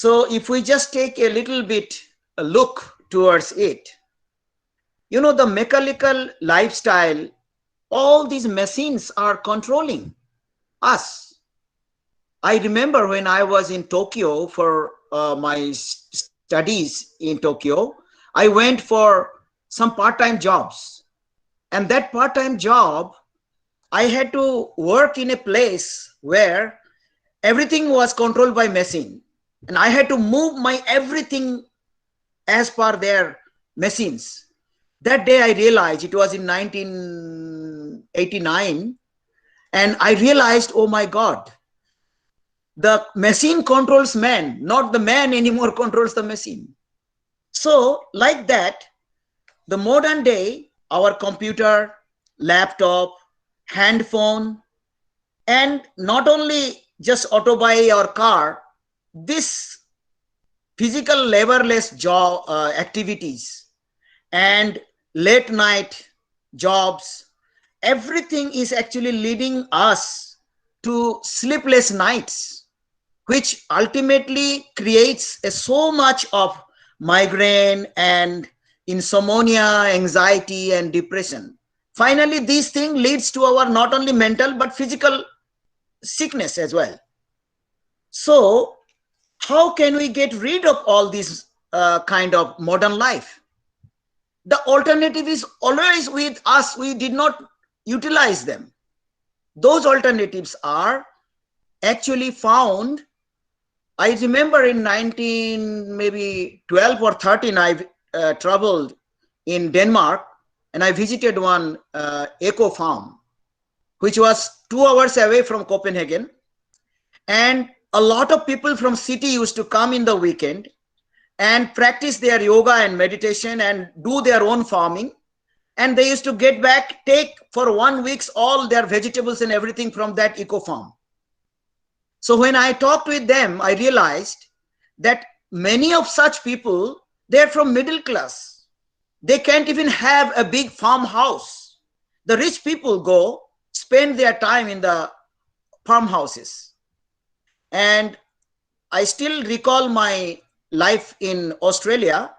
So if we just take a little bit a look towards it, you know, the mechanical lifestyle, all these machines are controlling us. I remember when I was in Tokyo for my studies in Tokyo, I went for some part-time jobs. And that part-time job, I had to work in a place where everything was controlled by machine. And I had to move my everything as per their machines. That day I realized, it was in 1989, and I realized, oh my God, the machine controls man, not the man anymore controls the machine. So like that, the modern day, our computer, laptop, hand phone, and not only just automobile or car, this physical laborless job activities and late night jobs, everything is actually leading us to sleepless nights, which ultimately creates so much of migraine and insomnia, anxiety, and depression. Finally, this thing leads to our not only mental but physical sickness as well. So how can we get rid of all this kind of modern life? The alternative is always with us. We did not utilize them. Those alternatives are actually found. I remember in 1912 or 13, I traveled in Denmark, and I visited one eco farm, which was 2 hours away from Copenhagen. And a lot of people from city used to come in the weekend and practice their yoga and meditation and do their own farming. And they used to get back, take for 1 week all their vegetables and everything from that eco farm. So when I talked with them, I realized that many of such people, they're from middle class. They can't even have a big farmhouse. The rich people go spend their time in the farmhouses. And I still recall my life in Australia.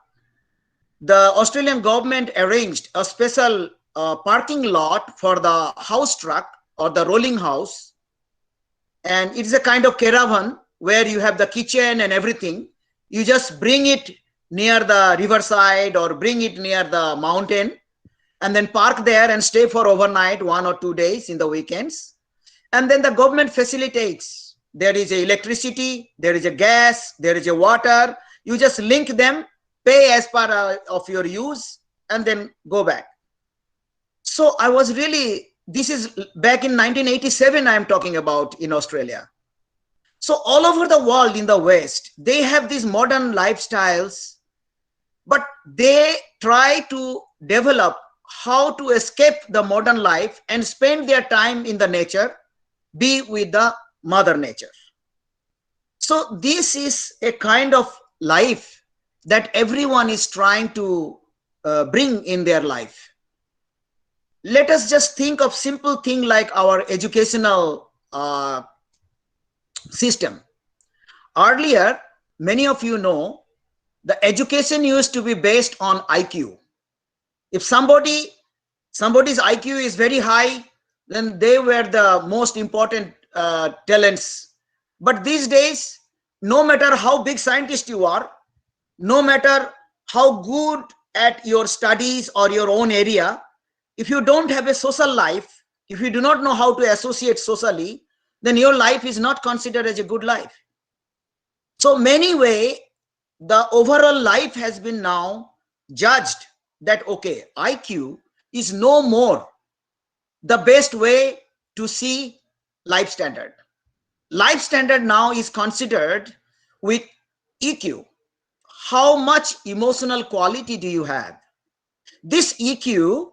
The Australian government arranged a special parking lot for the house truck or the rolling house. And it's a kind of caravan where you have the kitchen and everything. You just bring it near the riverside or bring it near the mountain and then park there and stay for overnight, 1 or 2 days in the weekends. And then the government facilitates. There is a electricity, there is a gas, there is a water. You just link them, pay as per of your use, and then go back. So I was really, this is back in 1987 I am talking about in Australia. So all over the world in the West, they have these modern lifestyles, but they try to develop how to escape the modern life and spend their time in the nature, be with the Mother Nature. So this is a kind of life that everyone is trying to bring in their life. Let us just think of simple thing like our educational system. Earlier, many of you know, the education used to be based on IQ. If somebody's IQ is very high, then they were the most important talents. But these days, no matter how big scientist you are, no matter how good at your studies or your own area, if you don't have a social life, if you do not know how to associate socially, then your life is not considered as a good life. So many way, the overall life has been now judged that, okay, IQ is no more the best way to see life standard. Life standard now is considered with EQ. How much emotional quality do you have? This EQ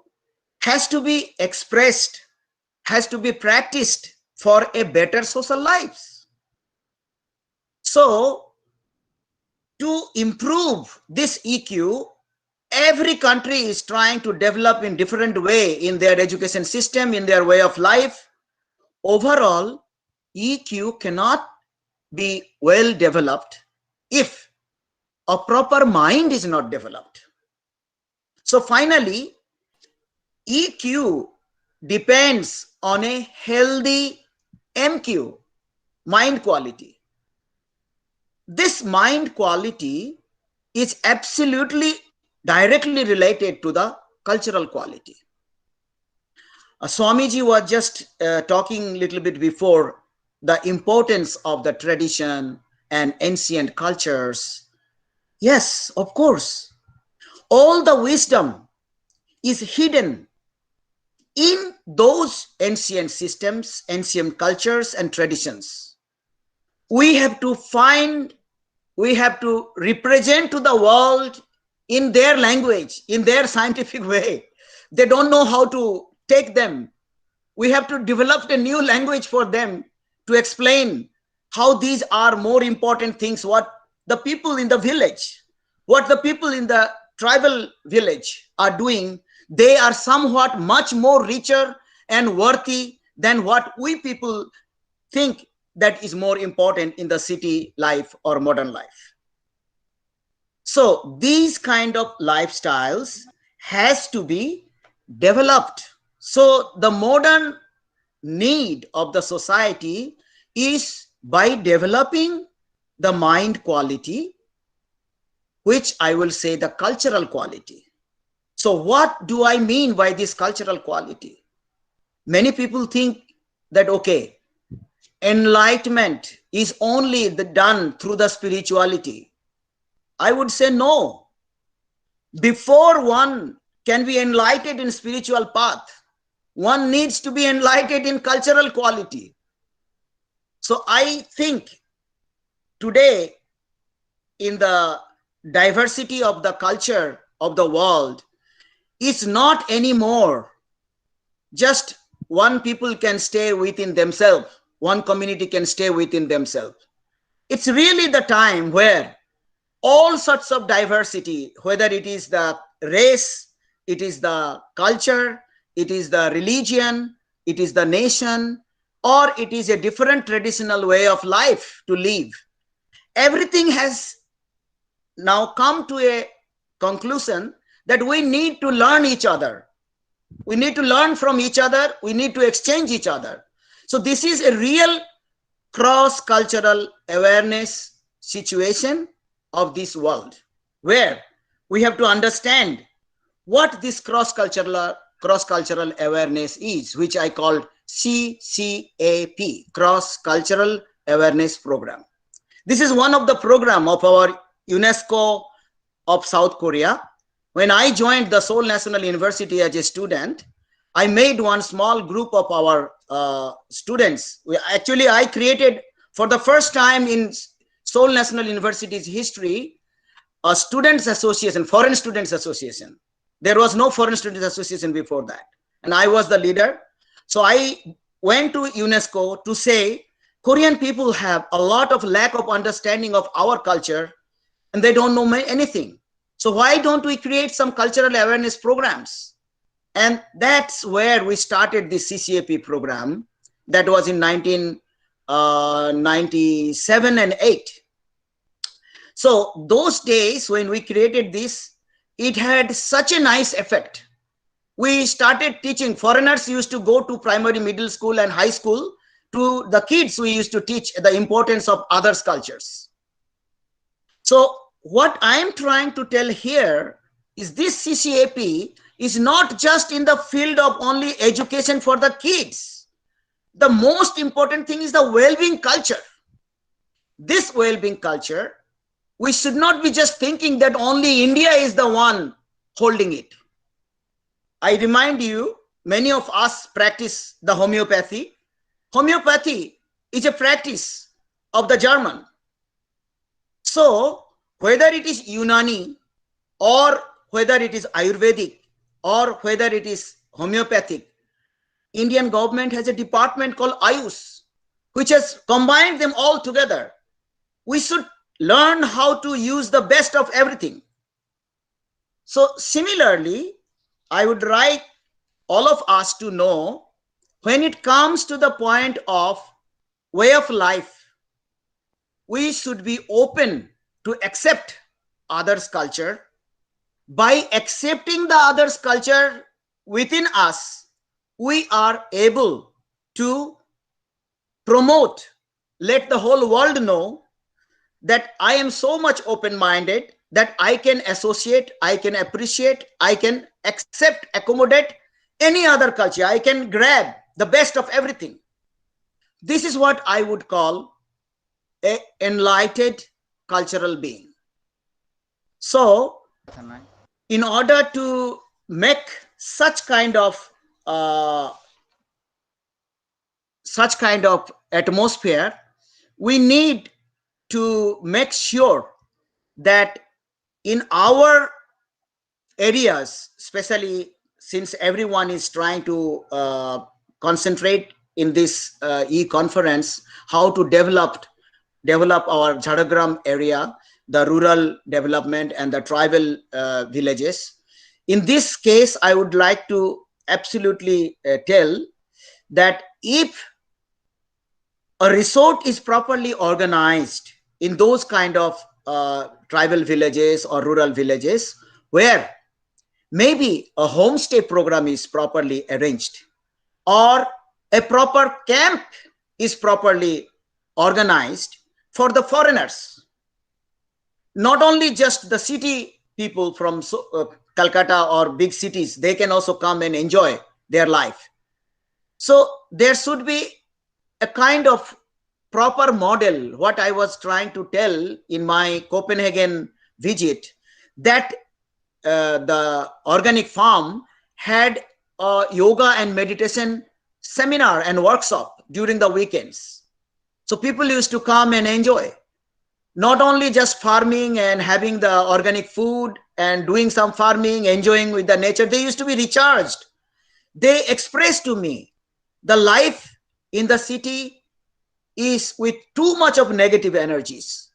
has to be expressed, has to be practiced for a better social life. So to improve this EQ, every country is trying to develop in different way in their education system, in their way of life. Overall, EQ cannot be well developed if a proper mind is not developed. So finally, EQ depends on a healthy MQ, mind quality. This mind quality is absolutely directly related to the cultural quality. Swamiji was just talking a little bit before the importance of the tradition and ancient cultures. Yes, of course, all the wisdom is hidden in those ancient systems, ancient cultures and traditions. We have to find, we have to represent to the world in their language, in their scientific way. They don't know how to take them. We have to develop a new language for them to explain how these are more important things, what the people in the village, what the people in the tribal village are doing. They are somewhat much more richer and worthy than what we people think that is more important in the city life or modern life. So these kind of lifestyles has to be developed. So the modern need of the society is by developing the mind quality, which I will say the cultural quality. So what do I mean by this cultural quality? Many people think that, okay, enlightenment is only done through the spirituality. I would say no. Before one can be enlightened in spiritual path, one needs to be enlightened in cultural quality. So I think today, in the diversity of the culture of the world, it's not anymore just one people can stay within themselves, one community can stay within themselves. It's really the time where all sorts of diversity, whether it is the race, it is the culture, it is the religion, it is the nation, or it is a different traditional way of life to live. Everything has now come to a conclusion that we need to learn each other. We need to learn from each other. We need to exchange each other. So this is a real cross-cultural awareness situation of this world, where we have to understand what this cross-cultural awareness is, which I call CCAP, Cross-Cultural Awareness Program. This is one of the program of our UNESCO of South Korea. When I joined the Seoul National University as a student, I made one small group of our students. I created for the first time in Seoul National University's history a students association, foreign students association. There was no foreign students association before that, and I was the leader. So I went to UNESCO to say, Korean people have a lot of lack of understanding of our culture, and they don't know anything. So why don't we create some cultural awareness programs? And that's where we started the CCAP program. That was in 1997 and 8. So those days when we created this, it had such a nice effect. We started teaching. Foreigners used to go to primary, middle school and high school. To the kids, we used to teach the importance of others' cultures. So what I'm trying to tell here is this CCAP is not just in the field of only education for the kids. The most important thing is the well-being culture. This well-being culture, we should not be just thinking that only India is the one holding it. I remind you, many of us practice the homeopathy. Homeopathy is a practice of the German. So whether it is Unani or whether it is Ayurvedic or whether it is homeopathic, Indian government has a department called Ayush, which has combined them all together. We should learn how to use the best of everything. So similarly, I would like all of us to know, when it comes to the point of way of life, we should be open to accept others' culture. By accepting the others' culture within us, we are able to promote, let the whole world know that I am so much open-minded that I can associate, I can appreciate, I can accept, accommodate any other culture. I can grab the best of everything. This is what I would call an enlightened cultural being. So, in order to make such kind of atmosphere, we need to make sure that in our areas, especially since everyone is trying to concentrate in this e-conference, how to develop our Jhargram area, the rural development and the tribal villages. In this case, I would like to absolutely tell that if a resort is properly organized in those kind of tribal villages or rural villages, where maybe a homestay program is properly arranged, or a proper camp is properly organized for the foreigners, not only just the city people from Calcutta or big cities, they can also come and enjoy their life. So there should be a kind of proper model, what I was trying to tell in my Copenhagen visit, that the organic farm had a yoga and meditation seminar and workshop during the weekends. So people used to come and enjoy, not only just farming and having the organic food and doing some farming, enjoying with the nature. They used to be recharged. They expressed to me the life in the city is with too much of negative energies.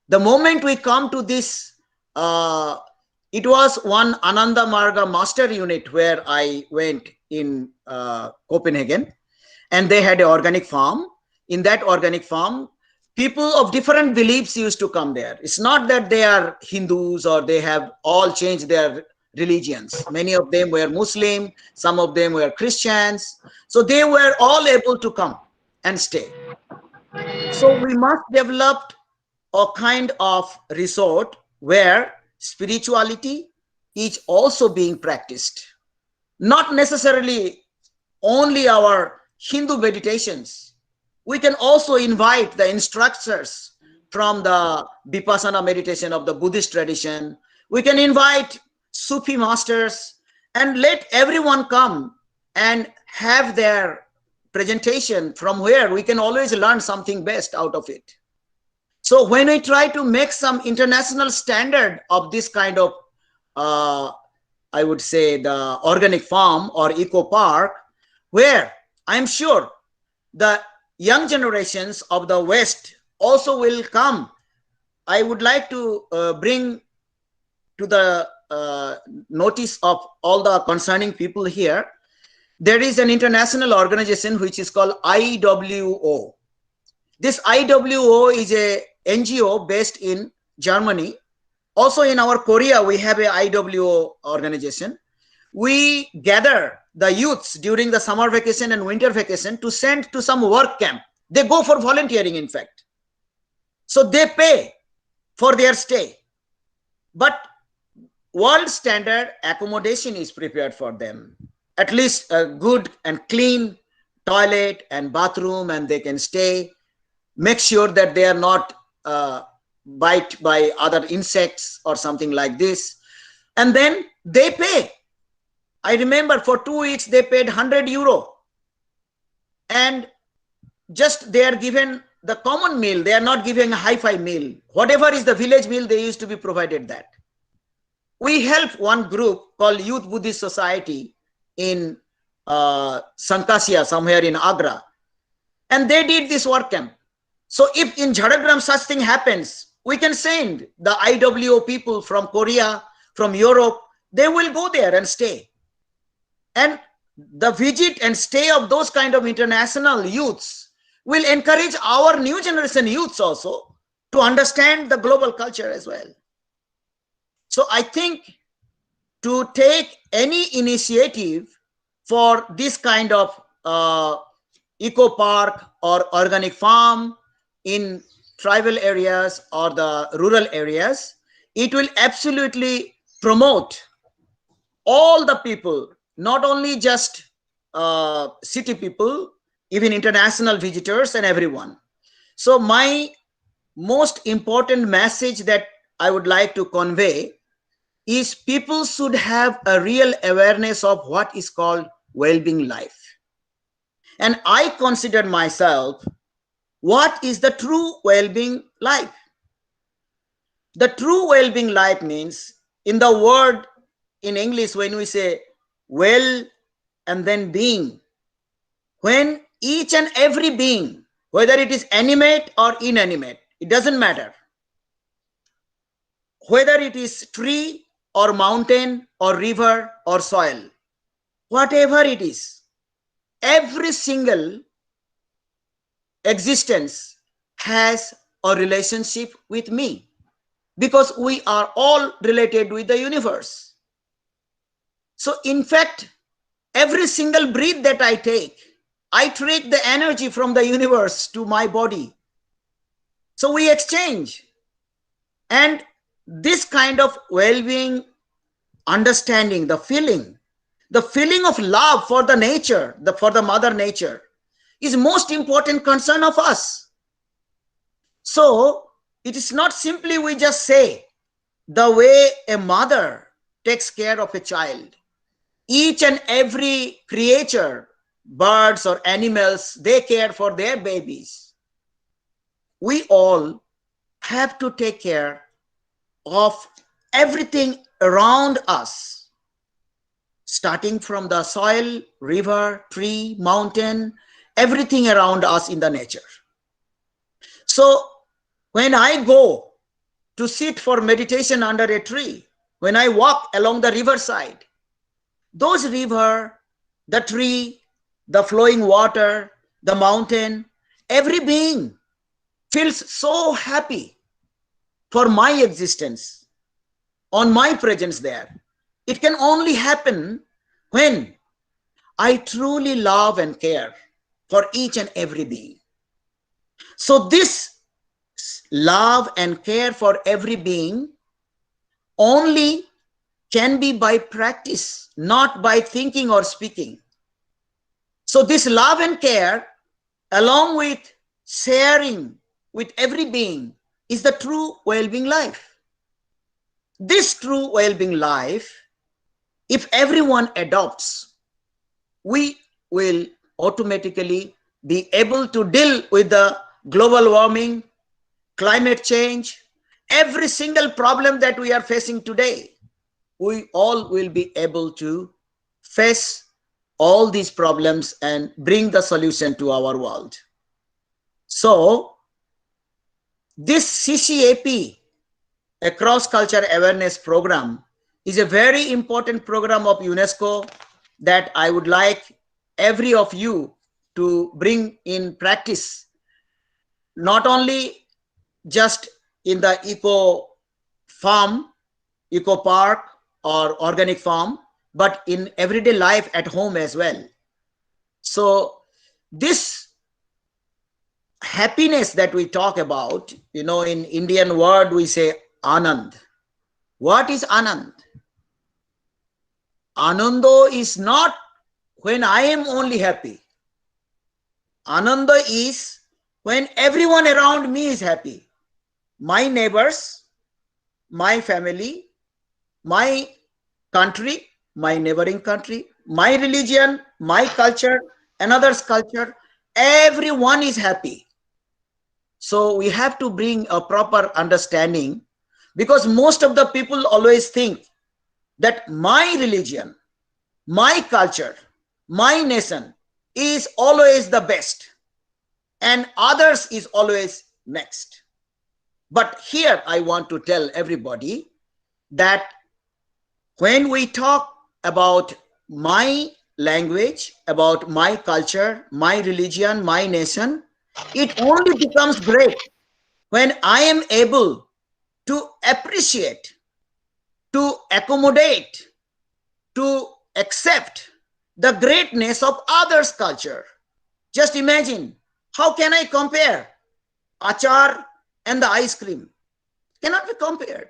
The moment we come to this, it was one Ananda Marga master unit where I went in Copenhagen, and they had an organic farm. In that organic farm, people of different beliefs used to come there. It's not that they are Hindus or they have all changed their religions. Many of them were Muslim, some of them were Christians. So they were all able to come and stay. So we must develop a kind of resort where spirituality is also being practiced. Not necessarily only our Hindu meditations. We can also invite the instructors from the Vipassana meditation of the Buddhist tradition. We can invite Sufi masters and let everyone come and have their presentation, from where we can always learn something best out of it. So when we try to make some international standard of this kind of, I would say, the organic farm or eco park, where I'm sure the young generations of the West also will come, I would like to bring to the notice of all the concerning people here. There is an international organization which is called IWO. This IWO is a NGO based in Germany. Also in our Korea, we have a IWO organization. We gather the youths during the summer vacation and winter vacation to send to some work camp. They go for volunteering, in fact. So they pay for their stay. But world standard accommodation is prepared for them. At least a good and clean toilet and bathroom, and they can stay. Make sure that they are not bite by other insects or something like this. And then they pay. I remember for 2 weeks they paid €100. And just they are given the common meal. They are not giving a hi-fi meal. Whatever is the village meal, they used to be provided that. We help one group called Youth Buddhist Society in Sankasia, somewhere in Agra. And they did this work camp. So if in Jhargram such thing happens, we can send the IWO people from Korea, from Europe. They will go there and stay. And the visit and stay of those kind of international youths will encourage our new generation youths also to understand the global culture as well. So I think to take any initiative for this kind of eco park or organic farm in tribal areas or the rural areas, it will absolutely promote all the people, not only just city people, even international visitors and everyone. So my most important message that I would like to convey is people should have a real awareness of what is called well-being life. And I consider myself, what is the true well-being life? The true well-being life means, in the word in English, when we say well and then being, when each and every being, whether it is animate or inanimate, it doesn't matter, whether it is tree or mountain or river or soil, whatever it is, every single existence has a relationship with me, because we are all related with the universe. So in fact, every single breath that I take the energy from the universe to my body. So we exchange. And this kind of well-being understanding, the feeling of love for the nature, for the mother nature, is most important concern of us. So it is not simply we just say the way a mother takes care of a child. Each and every creature, birds or animals, they care for their babies. We all have to take care of everything around us, starting from the soil, river, tree, mountain, everything around us in the nature. So when I go to sit for meditation under a tree, when I walk along the riverside, those river, the tree, the flowing water, the mountain, every being feels so happy for my existence, on my presence there. It can only happen when I truly love and care for each and every being. So this love and care for every being only can be by practice, not by thinking or speaking. So this love and care, along with sharing with every being, is the true well-being life. This true well-being life, if everyone adopts, we will automatically be able to deal with the global warming, climate change, every single problem that we are facing today. We all will be able to face all these problems and bring the solution to our world. So this CCAP, a cross-culture awareness program, is a very important program of UNESCO that I would like every of you to bring in practice, not only just in the eco farm, eco park or organic farm, but in everyday life at home as well. So this happiness that we talk about, in Indian word we say Anand. What is Anand? Anando is not when I am only happy. Ananda is when everyone around me is happy. My neighbors, my family, my country, my neighboring country, my religion, my culture, another's culture, everyone is happy. So we have to bring a proper understanding, because most of the people always think that my religion, my culture, my nation is always the best and others is always next. But here I want to tell everybody that when we talk about my language, about my culture, my religion, my nation, it only becomes great when I am able to appreciate, to accommodate, to accept the greatness of others' culture. Just imagine, how can I compare achar and the ice cream? Cannot be compared.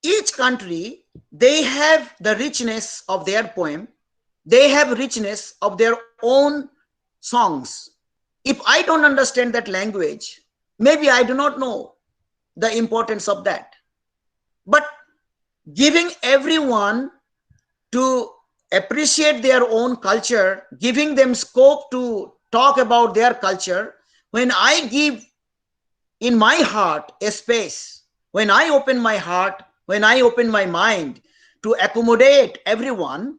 Each country, they have the richness of their poem, they have richness of their own songs. If I don't understand that language, maybe I do not know the importance of that. But giving everyone to appreciate their own culture, giving them scope to talk about their culture, when I give in my heart a space, when I open my heart, when I open my mind to accommodate everyone,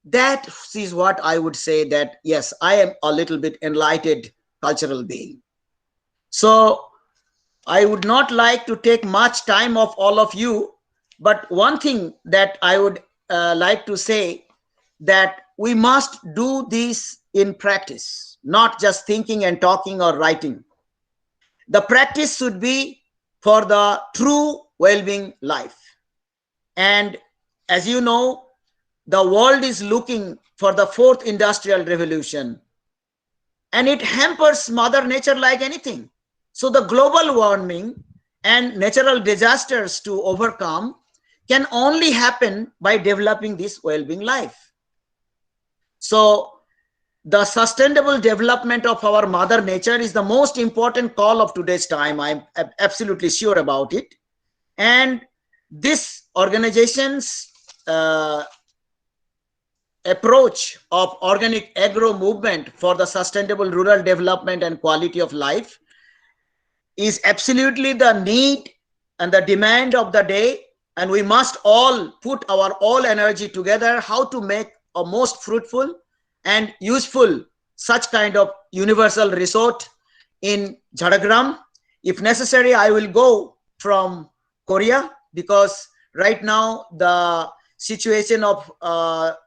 that is what I would say that, yes, I am a little bit enlightened cultural being. So I would not like to take much time of all of you, but one thing that I would like to say, that we must do this in practice, not just thinking and talking or writing. The practice should be for the true well-being life. And as you know, the world is looking for the fourth industrial revolution, and it hampers Mother Nature like anything. So the global warming and natural disasters to overcome can only happen by developing this well-being life. So the sustainable development of our Mother Nature is the most important call of today's time. I'm absolutely sure about it. And this organization's approach of organic agro movement for the sustainable rural development and quality of life is absolutely the need and the demand of the day. And we must all put our all energy together how to make a most fruitful and useful such kind of universal resort in Jhargram. If necessary, I will go from Korea, because right now the situation of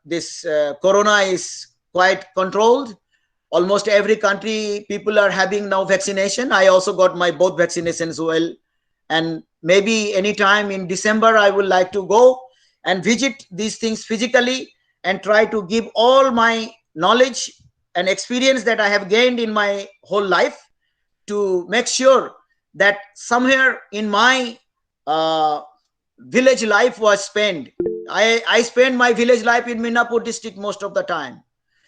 this corona is quite controlled. Almost every country, people are having now vaccination. I also got my both vaccinations well. And maybe anytime in December, I would like to go and visit these things physically and try to give all my knowledge and experience that I have gained in my whole life to make sure that somewhere in my village life was spent. I spend my village life in Midnapur district most of the time.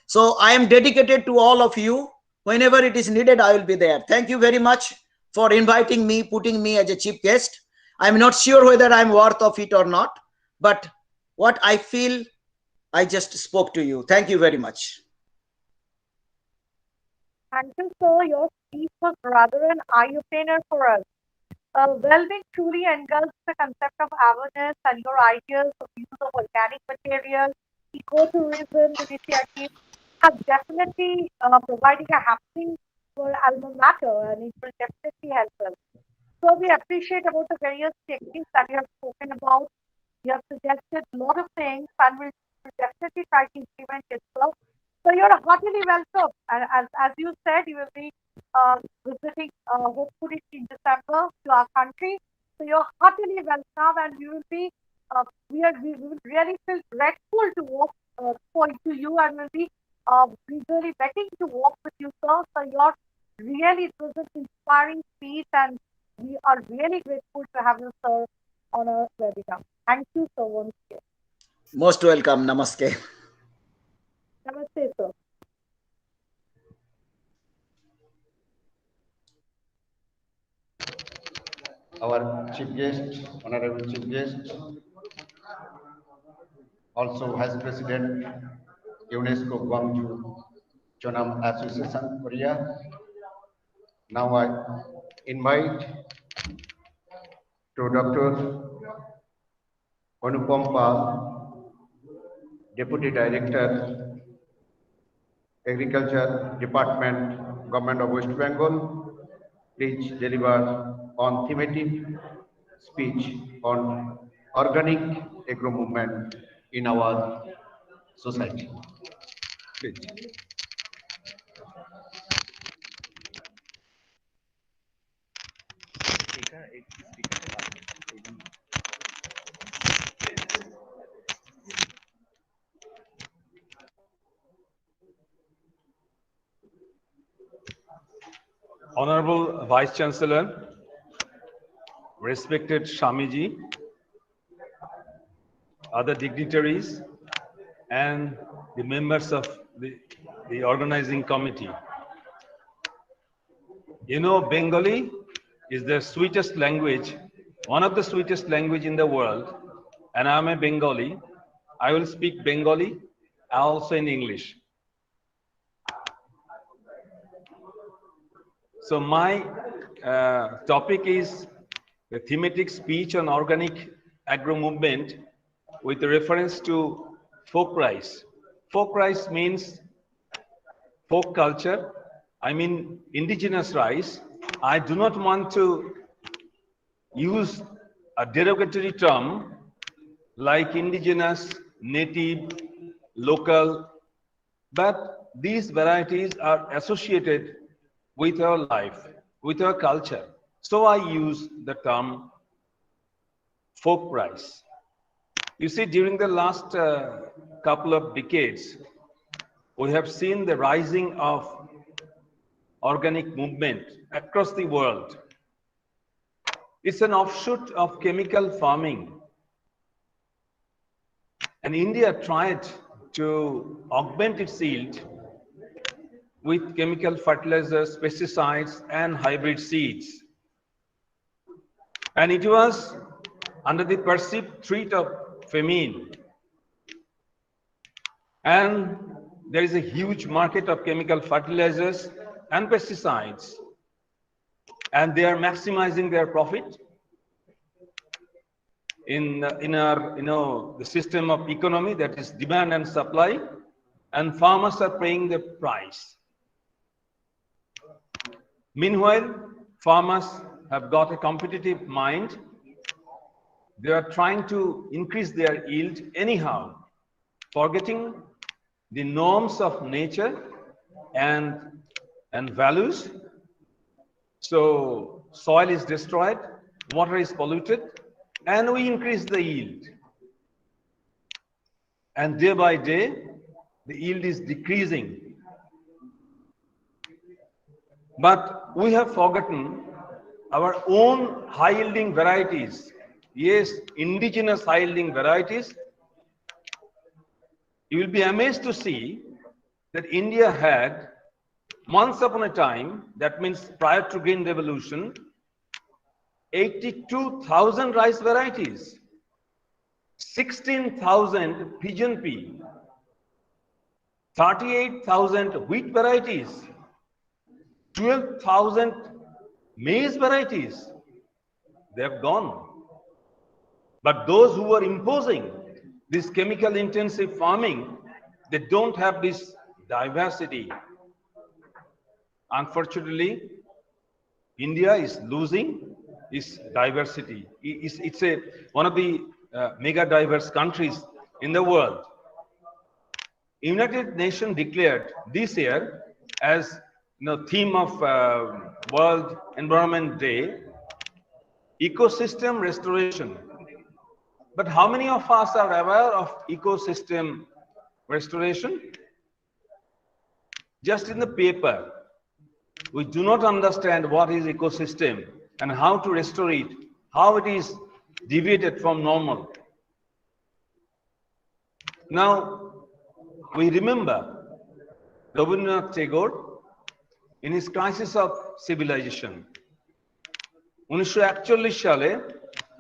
So I am dedicated to all of you. Whenever it is needed, I will be there. Thank you very much for inviting me, putting me as a chief guest. I'm not sure whether I'm worth of it or not, but what I feel, I just spoke to you. Thank you very much. Thank you, sir. Your speech was rather an eye-opener for us. Well-being truly engulfs the concept of awareness, and your ideas of use of organic materials, ecotourism initiatives have definitely providing a happening for alma mater, and it will definitely help us. So we appreciate about the various techniques that you have spoken about. You have suggested a lot of things, and we'll definitely try to implement it. So you're heartily welcome. And as you said, you will be visiting hopefully in December to our country. So you're heartily welcome, and we will be we will really feel grateful to walk to you, and we'll be really betting to walk with you, sir. So you're really, it was an inspiring speech, and we are really grateful to have you, sir, on our webinar. Thank you so much. Most welcome. Namaste. Namaste, sir. Our chief guest, honorable chief guest, also Vice President, UNESCO Gwangju Chonnam Association, Korea. Now I invite to Dr. Anupam Pal, Deputy Director, Agriculture Department, Government of West Bengal. Please deliver on thematic speech on organic agro movement in our society. Please. Honorable Vice Chancellor, respected Swamiji, other dignitaries, and the members of the organizing committee. You know, Bengali is the sweetest language, one of the sweetest language in the world, and I'm a Bengali. I will speak Bengali, also in English. So my topic is the thematic speech on organic agro movement with reference to folk rice. Folk rice means folk culture. I mean indigenous rice. I do not want to use a derogatory term like indigenous, native, local, but these varieties are associated with our life, with our culture. So I use the term folk rice. You see, during the last couple of decades, we have seen the rising of organic movement across the world. It's an offshoot of chemical farming. And India tried to augment its yield with chemical fertilizers, pesticides, and hybrid seeds. And it was under the perceived threat of famine. And there is a huge market of chemical fertilizers and pesticides, and they are maximizing their profit in our, the system of economy, that is demand and supply, and farmers are paying the price. Meanwhile, farmers have got a competitive mind. They are trying to increase their yield anyhow, forgetting the norms of nature and values. So soil is destroyed, water is polluted, and we increase the yield. And day by day, the yield is decreasing. But we have forgotten our own high-yielding varieties. Yes, indigenous high-yielding varieties. You will be amazed to see that India had, once upon a time, that means prior to Green Revolution, 82,000 rice varieties, 16,000 pigeon pea, 38,000 wheat varieties, 12,000 maize varieties. They have gone. But those who are imposing this chemical intensive farming, they don't have this diversity. Unfortunately, India is losing its diversity. It's one of the mega diverse countries in the world. United Nations declared this year as theme of World Environment Day, ecosystem restoration. But how many of us are aware of ecosystem restoration? Just in the paper. We do not understand what is ecosystem and how to restore it, how it is deviated from normal. Now, we remember Rabindranath Tagore in his Crisis of Civilization. 1941 সালে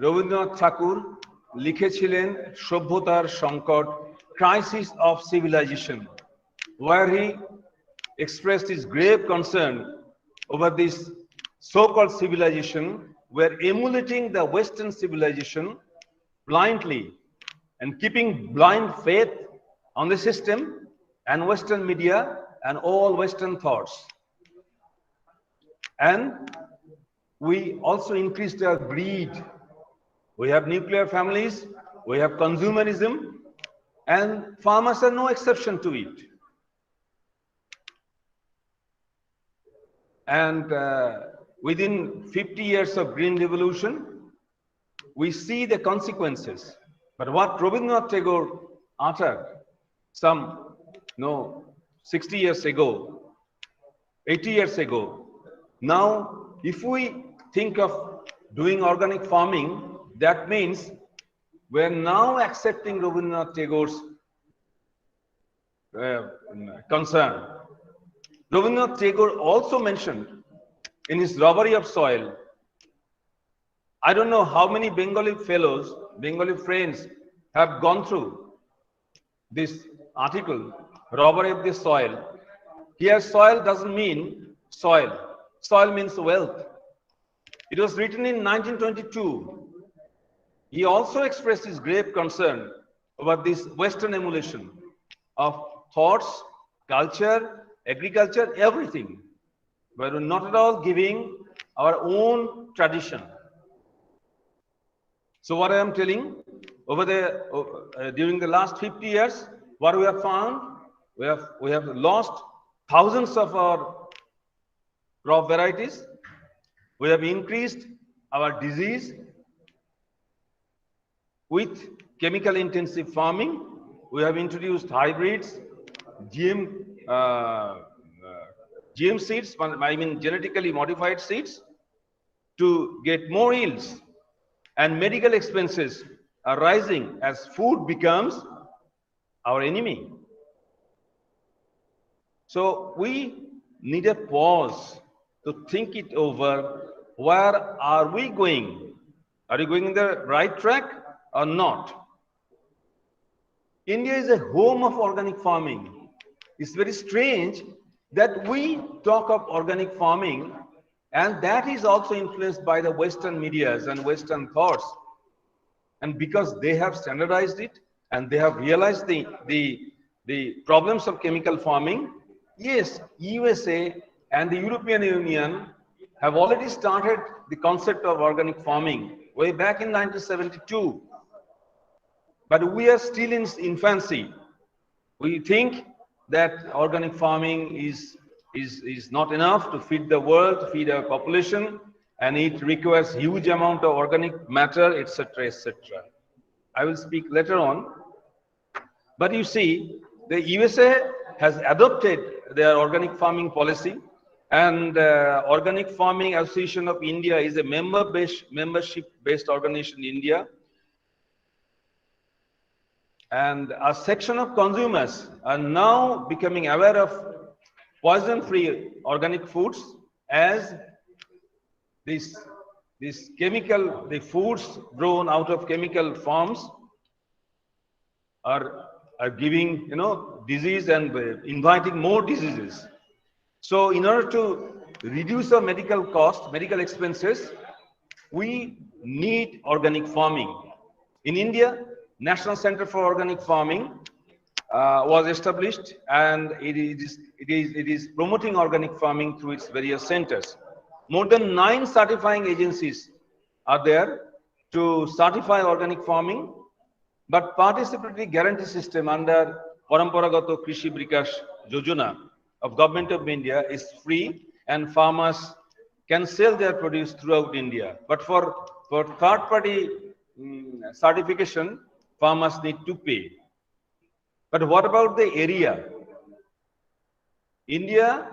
রবীন্দ্রনাথ ঠাকুর লিখেছিলেন সভ্যতার সংকট, Crisis of Civilization, where he expressed his grave concern over this so-called civilization. We're emulating the Western civilization blindly and keeping blind faith on the system and Western media and all Western thoughts. And we also increased our greed. We have nuclear families, we have consumerism, and farmers are no exception to it. And within 50 years of Green Revolution, we see the consequences. But what Rabindranath Tagore uttered some 60 years ago, 80 years ago, now if we think of doing organic farming, that means we are now accepting Rabindranath Tagore's concern. Rabindranath Tagore also mentioned in his Robbery of Soil, I don't know how many Bengali fellows, Bengali friends have gone through this article, Robbery of the Soil. Here soil doesn't mean soil. Soil means wealth. It was written in 1922. He also expressed his grave concern about this Western emulation of thoughts, culture, agriculture, everything. But we're not at all giving our own tradition. So what I am telling, over there, during the last 50 years, what we have found, we have lost thousands of our crop varieties. We have increased our disease with chemical intensive farming. We have introduced hybrids, GM seeds, I mean genetically modified seeds, to get more yields. And medical expenses are rising as food becomes our enemy. So we need a pause to think it over. Where are we going? Are we going in the right track or not? India is a home of organic farming. It's very strange that we talk of organic farming, and that is also influenced by the Western medias and Western thoughts. And because they have standardized it and they have realized the problems of chemical farming, yes, USA and the European Union have already started the concept of organic farming way back in 1972. But we are still in infancy. We think that organic farming is not enough to feed the world, to feed our population, and it requires huge amount of organic matter, etc., etc. I will speak later on. But you see, the USA has adopted their organic farming policy, and Organic Farming Association of India is a membership-based organization in India. And a section of consumers are now becoming aware of poison-free organic foods, as the foods grown out of chemical farms are giving, disease and inviting more diseases. So in order to reduce our medical cost, medical expenses, we need organic farming. In India, National Center for Organic Farming was established, and it is promoting organic farming through its various centers. More than 9 certifying agencies are there to certify organic farming, but participatory guarantee system under Paramparagato Krishi Bikash Yojana of Government of India is free, and farmers can sell their produce throughout India. But for third-party certification, farmers need to pay. But what about the area? India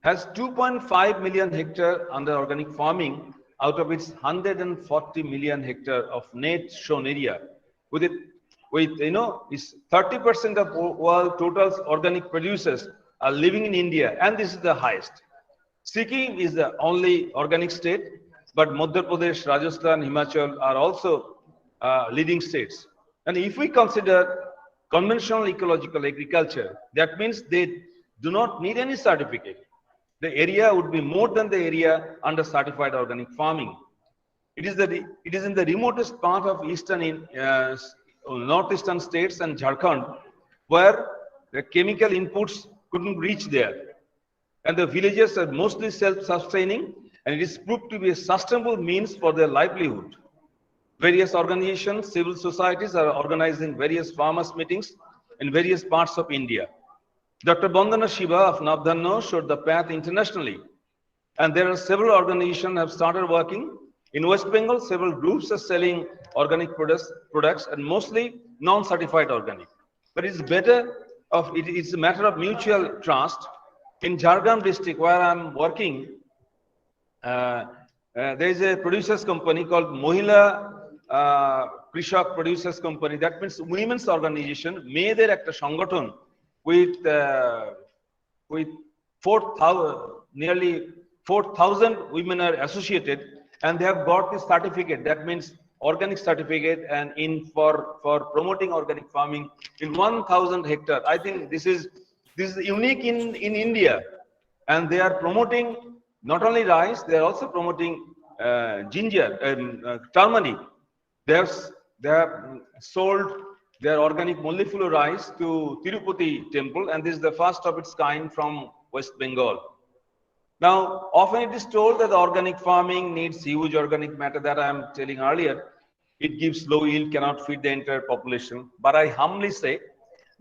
has 2.5 million hectare under organic farming out of its 140 million hectare of net shown area. With 30% of world total organic producers are living in India, and this is the highest. Sikkim is the only organic state, but Madhya Pradesh, Rajasthan, Himachal are also leading states. And if we consider conventional ecological agriculture, that means they do not need any certificate. The area would be more than the area under certified organic farming. It is in the remotest part of northeastern states and Jharkhand, where the chemical inputs couldn't reach there. And the villages are mostly self-sustaining, and it is proved to be a sustainable means for their livelihood. Various organizations, civil societies are organizing various farmers' meetings in various parts of India. Dr. Bandana Shiva of Navdhanno showed the path internationally, And there are several organizations have started working. In West Bengal, several groups are selling organic products and mostly non-certified organic. But it's better it's a matter of mutual trust. In Jhargram district, where I'm working, there is a producers company called Mohila Krishak Producers Company. That means women's organization. মেয়েদের একটা সংগঠন with 4,000 women are associated, and they have got this certificate. That means organic certificate, and for promoting organic farming in 1,000 hectares. I think this is unique in India, and they are promoting not only rice, they are also promoting ginger, turmeric. They have sold their organic Mollifulo rice to Tirupati temple, and this is the first of its kind from West Bengal. Now, often it is told that the organic farming needs huge organic matter, that I am telling earlier. It gives low yield, cannot feed the entire population. But I humbly say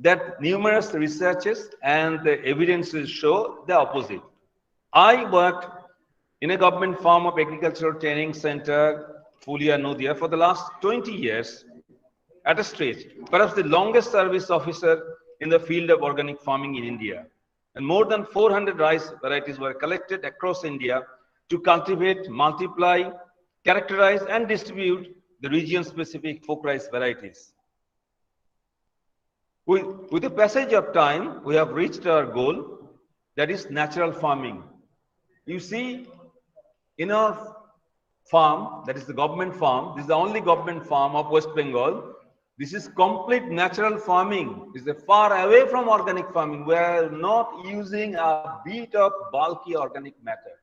that numerous researches and the evidences show the opposite. I worked in a government farm of agricultural training center, Fulia, Nodia, for the last 20 years at a stretch, perhaps the longest service officer in the field of organic farming in India. And more than 400 rice varieties were collected across India to cultivate, multiply, characterize, and distribute the region-specific folk rice varieties. With the passage of time, we have reached our goal, that is natural farming. You see, in our farm, that is the government farm, this is the only government farm of West Bengal. This is complete natural farming. This is far away from organic farming. We are not using a bit of bulky organic matter.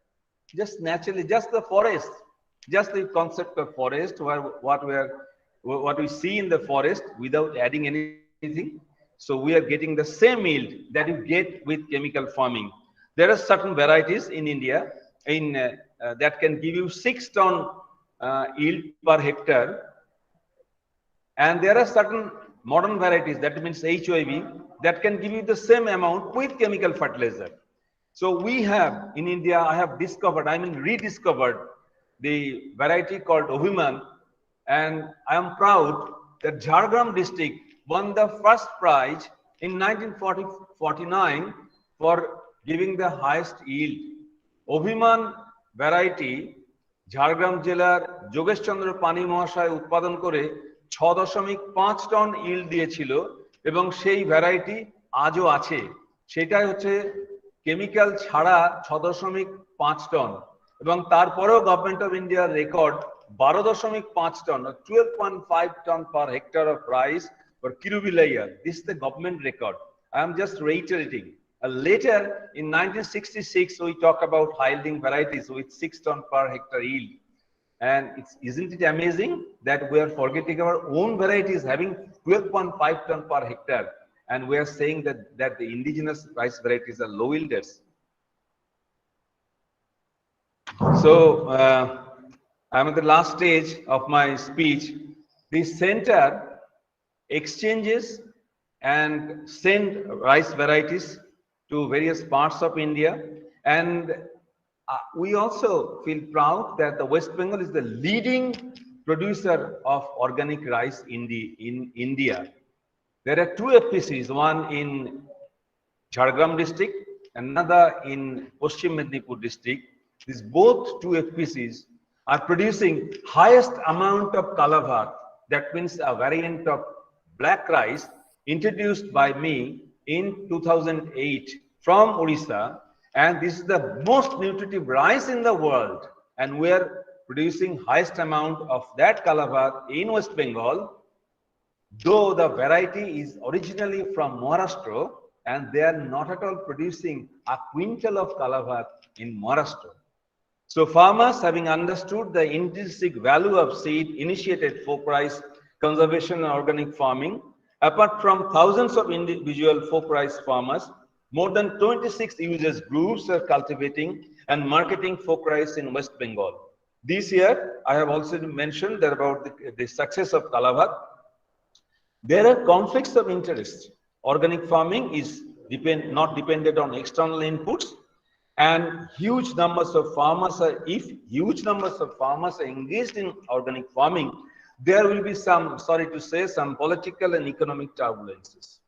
Just naturally, just the forest, just the concept of forest, where what we see in the forest without adding anything. So we are getting the same yield that you get with chemical farming. There are certain varieties in India that can give you 6 ton yield per hectare. And there are certain modern varieties, that means HYV, that can give you the same amount with chemical fertilizer. So we have, in India, I have rediscovered the variety called Obhiman, and I am proud that Jhargram district won the first prize in 1949 for giving the highest yield. Obhiman variety, Jhargram জেলার যোগেশ চন্দ্র পানি মহাশয় উৎপাদন করে 6.5 ton yield দিয়েছিল, এবং সেই variety আজও আছে। সেটাই হচ্ছে কেমিক্যাল ছাড়া 6.5 টন, এবং তারপরেও গভর্নমেন্ট অফ ইন্ডিয়ার record 12.5 ton, 12.5 ton per hectare of rice for Kiruvilaya. This is the government record. I am just reiterating. Later in 1966, we talk about high-yielding varieties with 6 ton per hectare yield. And isn't it amazing that we are forgetting our own varieties having 12.5 ton per hectare, and we are saying that the indigenous rice varieties are low yielders. So I'm at the last stage of my speech. The center exchanges and send rice varieties to various parts of India, and we also feel proud that the West Bengal is the leading producer of organic rice in India. There are 2 FPCs, one in Jhargram district, another in Paschim Midnapur district. These both 2 FPCs are producing highest amount of kalabhat, that means a variant of black rice introduced by me in 2008 from Odisha, and this is the most nutritive rice in the world, and we are producing highest amount of that kalabhat in West Bengal, though the variety is originally from Maharashtra, and they are not at all producing a quintal of kalabhat in Maharashtra. So farmers, having understood the intrinsic value of seed, initiated folk rice conservation and organic farming. Apart from thousands of individual folk rice farmers, more than 26 users groups are cultivating and marketing folk rice in West Bengal. This year, I have also mentioned that about the success of kalabhat. There are conflicts of interest. Organic farming is not dependent on external inputs, And huge numbers of farmers are, if huge numbers of farmers are engaged in organic farming, there will be some, sorry to say, some political and economic turbulences.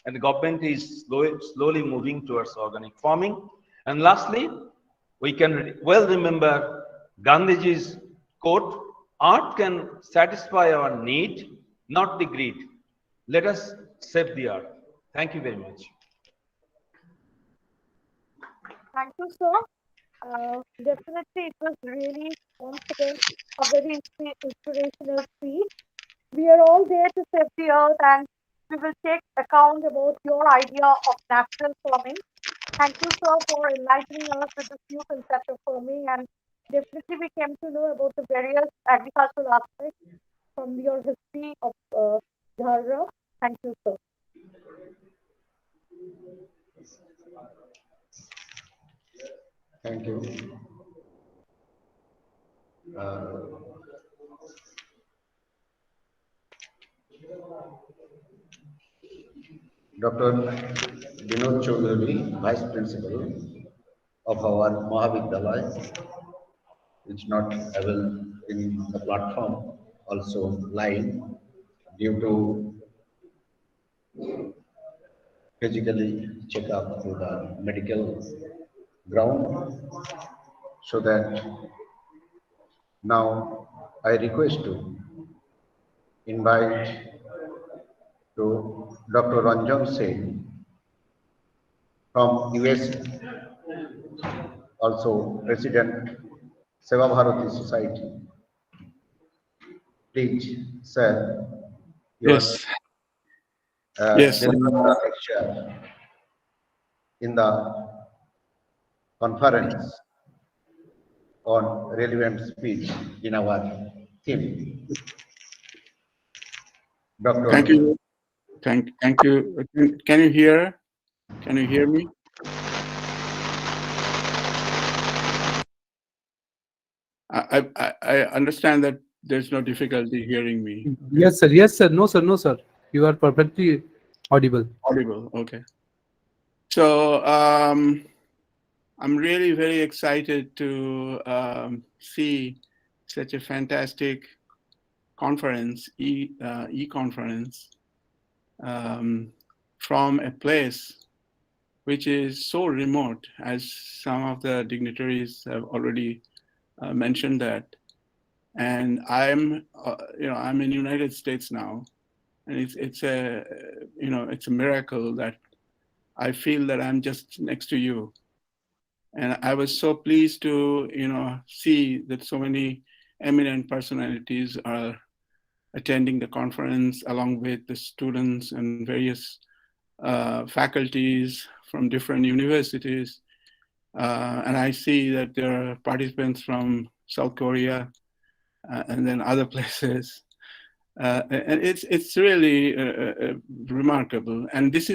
And the government is slowly moving towards organic farming. And lastly, we can well remember Gandhiji's quote, art can satisfy our need, not the greed. Let us save the art. Thank you very much. Thank you, sir. Definitely, it was really once again a very inspirational speech. We are all there to save the earth, and we will take account about your idea of natural farming. Thank you, sir, for enlightening us with this new concept of farming, and definitely we came to know about the various agricultural aspects from your history of Jhargram. Thank you, sir. Thank you. Dr. Vinod Chaudhary, Vice Principal of our Mahavidyalaya, is not available in the platform, also live, due to physically check up to the medical ground, so that now I request to invite to Dr. Ranjan Singh from US, also President Seva Bharati Society. Please, sir, your Yes. Yes. lecture in the conference on relevant speech in our theme. Dr. Thank you. Thank you. Can you hear? Can you hear me? I understand that there's no difficulty hearing me. Yes, sir. Yes, sir. No, sir. No, sir. You are perfectly audible. Audible. Okay. So I'm really very excited to see such a fantastic conference, e-conference, from a place which is so remote, as some of the dignitaries have already mentioned that. And I'm in United States now, and it's a miracle that I feel that I'm just next to you. And I was so pleased to see that so many eminent personalities are attending the conference, along with the students and various faculties from different universities. And I see that there are participants from South Korea and then other places. And it's really remarkable. And this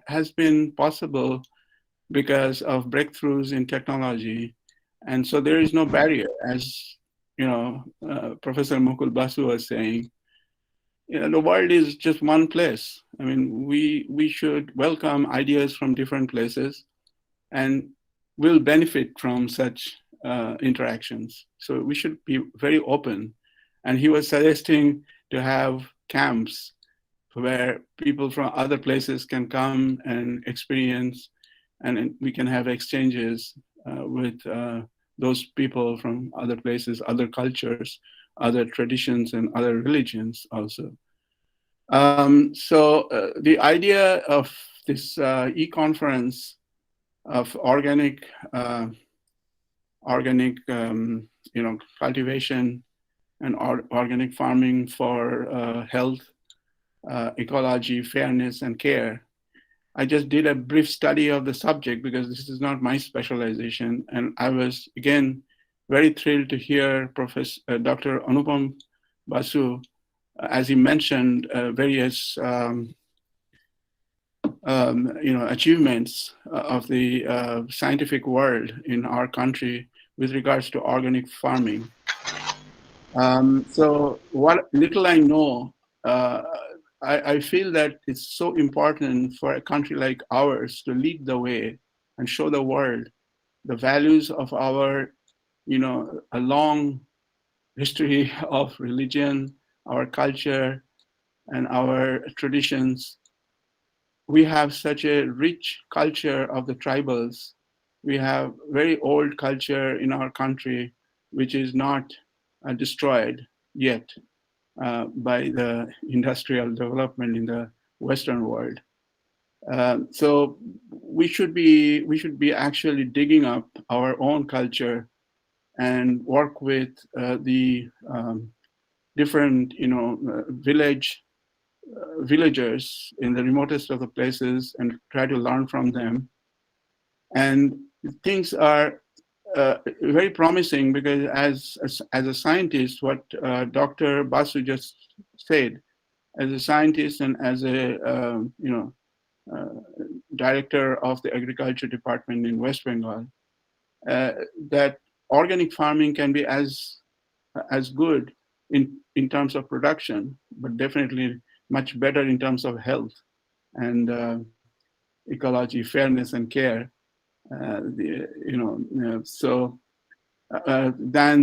has been possible because of breakthroughs in technology. And so there is no barrier, as Professor Mukul Basu was saying. The world is just one place. I mean, we should welcome ideas from different places and will benefit from such interactions. So we should be very open. And he was suggesting to have camps where people from other places can come and experience, and we can have exchanges with those people from other places, other cultures, other traditions, and other religions also. So the idea of this e-conference of organic cultivation and organic farming for health, ecology, fairness, and care. I just did a brief study of the subject because this is not my specialization. And I was, again, very thrilled to hear Dr. Anupam Basu, as he mentioned, various achievements of the scientific world in our country with regards to organic farming. So what little I know, I feel that it's so important for a country like ours to lead the way and show the world the values of our, a long history of religion, our culture, and our traditions. We have such a rich culture of the tribals. We have very old culture in our country, which is not destroyed yet by the industrial development in the Western world. So we should be actually digging up our own culture and work with the different, villagers in the remotest of the places and try to learn from them. And things are very promising because as a scientist, what Dr. Basu just said, as a scientist and as a director of the agriculture department in West Bengal, that organic farming can be as good in terms of production, but definitely much better in terms of health and ecology, fairness, and care. Than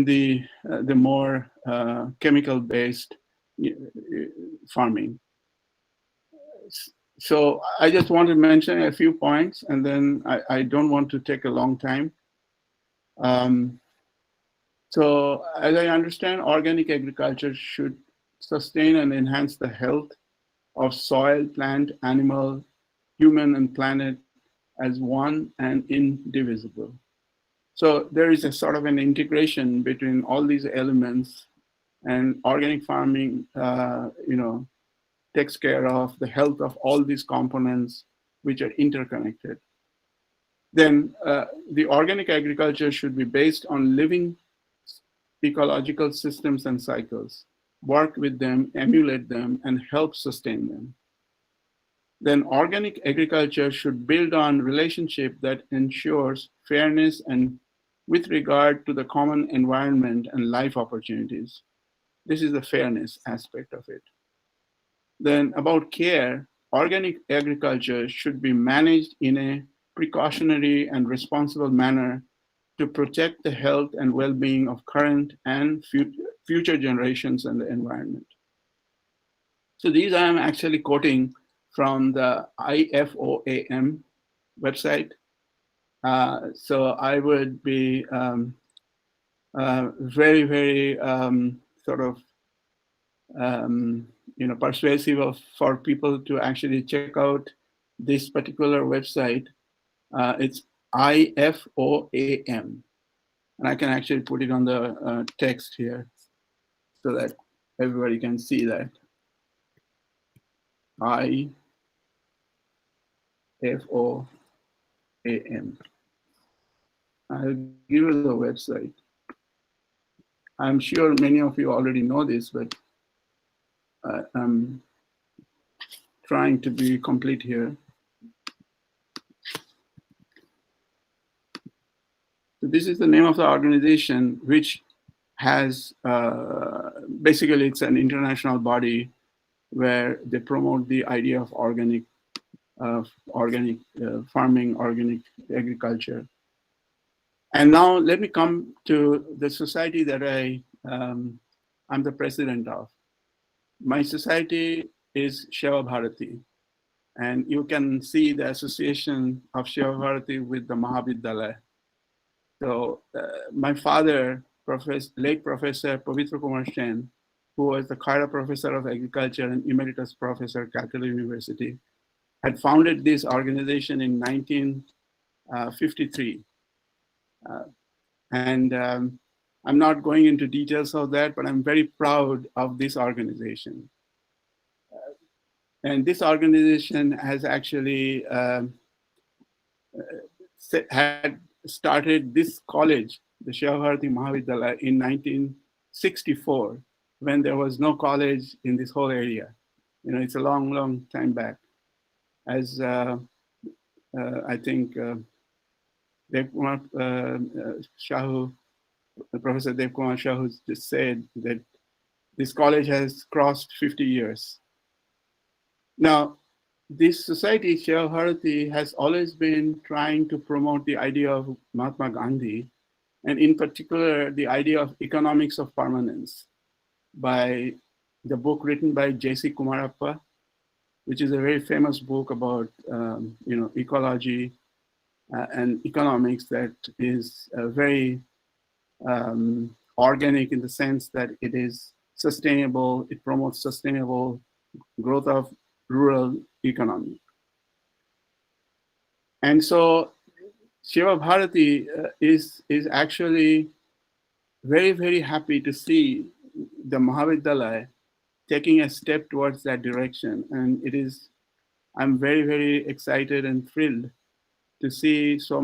the more chemical-based farming. So I just want to mention a few points, and then I don't want to take a long time. So as I understand, organic agriculture should sustain and enhance the health of soil, plant, animal, human, and planet as one and indivisible. So there is a sort of an integration between all these elements, and organic farming, takes care of the health of all these components which are interconnected. Then the organic agriculture should be based on living ecological systems and cycles, work with them, emulate them, and help sustain them. Then organic agriculture should build on relationship that ensures fairness and with regard to the common environment and life opportunities. This is the fairness aspect of it. Then about care, organic agriculture should be managed in a precautionary and responsible manner to protect the health and well-being of current and future generations and the environment. So these I am actually quoting from the IFOAM website. So I would be very, very sort of persuasive for people to actually check out this particular website. It's IFOAM, and I can actually put it on the text here so that everybody can see that. IFOAM. I'll give you the website. I'm sure many of you already know this, but I'm trying to be complete here. So this is the name of the organization, which has basically it's an international body where they promote the idea of organic farming, organic agriculture. And now let me come to the society that I'm the president of. My society is Seva Bharati, and you can see the association of Seva Bharati with the Mahavidyalaya. So my father, late Professor Pavitra Kumar Sen, who was the Khaira Professor of Agriculture and Emeritus Professor at Calcutta University, had founded this organization in 1953. I'm not going into details of that, but I'm very proud of this organization. And this organization has actually had started this college, the Seva Bharati Mahavidyalaya, in 1964, when there was no college in this whole area. It's a long, long time back. As I think Dev Kumar Shahu, Professor Dev Kumar Shahu just said that this college has crossed 50 years. Now, this society, Seva Bharati, has always been trying to promote the idea of Mahatma Gandhi, and in particular, the idea of economics of permanence by the book written by J.C. Kumarappa, which is a very famous book about ecology and economics that is very organic in the sense that it is sustainable, it promotes sustainable growth of rural economy. And so Seva Bharati is actually very, very happy to see the Mahavidyalaya taking a step towards that direction. And I'm very, very excited and thrilled to see so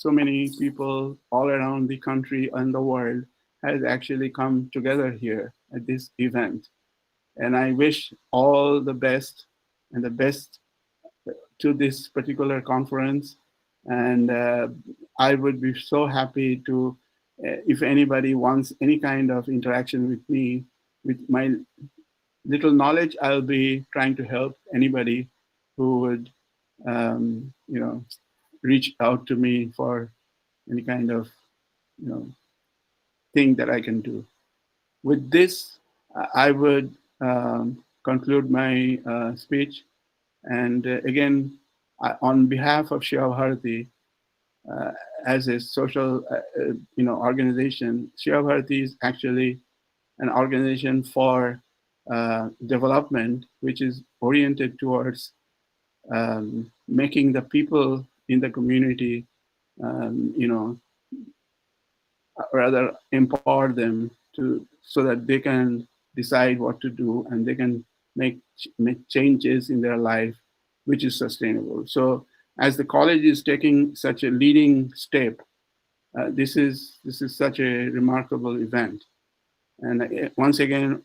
many people all around the country and the world has actually come together here at this event. And I wish all the best and the best to this particular conference. And I would be so happy to, if anybody wants any kind of interaction with me, with my little knowledge, I'll be trying to help anybody who would, reach out to me for any kind of, thing that I can do. With this, I would conclude my speech. And again, on behalf of Seva Bharati, as a social, organization, Seva Bharati is actually an organization for development, which is oriented towards making the people in the community, rather empower them so that they can decide what to do and they can make changes in their life, which is sustainable. So as the college is taking such a leading step, this is such a remarkable event. And once again,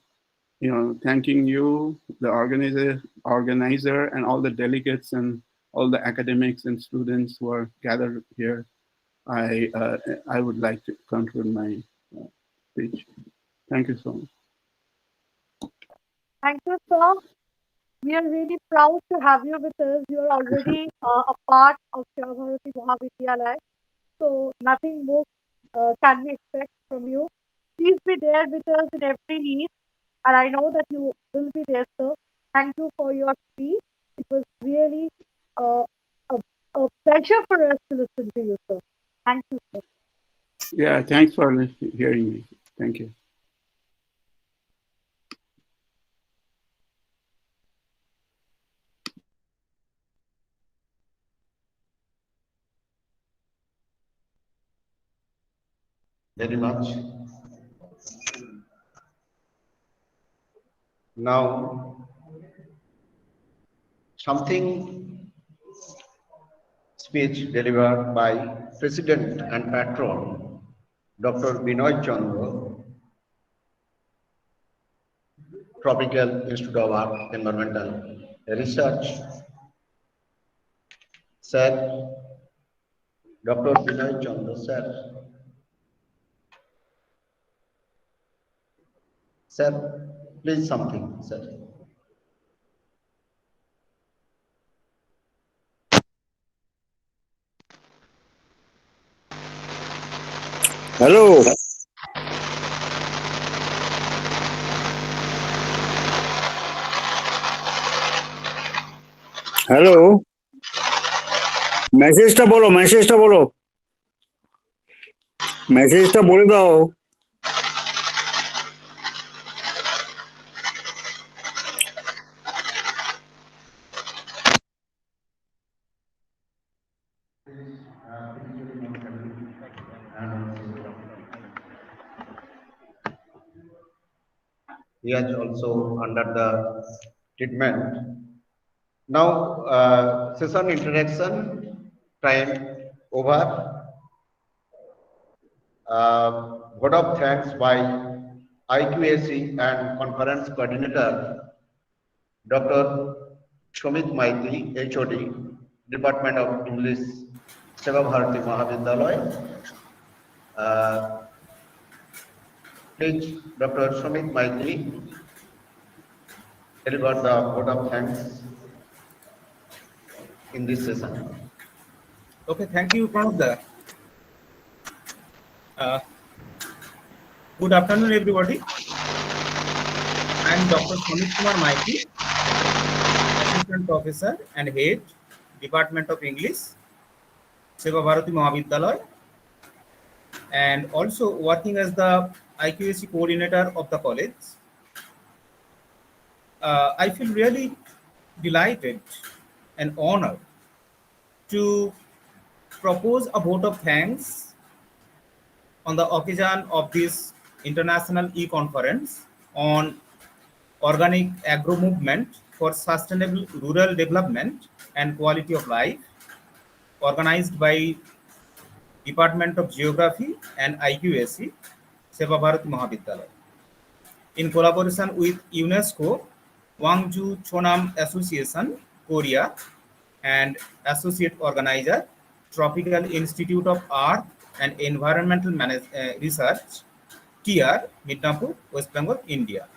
thanking you, the organizer, and all the delegates and all the academics and students who are gathered here. I would like to conclude my speech. Thank you so much. Thank you, sir. We are really proud to have you with us. You are already a part of Seva Bharati Mahavidyalaya. So nothing more can we expect from you. Please be there with us in every need. And I know that you will be there, sir. Thank you for your speech. It was really uh, a pleasure for us to listen to you, sir. Thank you, sir. Yeah, thanks for hearing me. Thank you. Very much. Now, something speech delivered by President and Patron, Dr. Binoy Chandra, Tropical Institute of Art Environmental Research. Sir, Dr. Binoy Chandra, sir. Sir, please something, sir. Hello. Hello মেসেজটা বলো মেসেজটা বলে দাও He is also under the treatment. Now, session introduction time over. Vote of thanks by IQAC and conference coordinator, Dr. Shomit Maiti, HOD, Department of English, Seva Bharati Mahavidyalaya. Please, Dr. Shomit Maiti, deliver the vote of thanks. in this session. Okay, thank you, Pranab. Good afternoon, everybody. I am Dr. Sumit Kumar Maiti, Assistant Professor and Head, Department of English, Seva Bharati Mahavidyalaya, and also working as the IQAC coordinator of the college. I feel really delighted and honored to propose a vote of thanks on the occasion of this International E-Conference on Organic Agro Movement for Sustainable Rural Development and Quality of Life, organized by Department of Geography and IQAC, Seva Bharati Mahavidyalaya, in collaboration with UNESCO, Gwangju Chonnam Association, Korea, and associate organizer, Tropical Institute of Earth and Environmental Research, TR, Midnapur, West Bengal, India.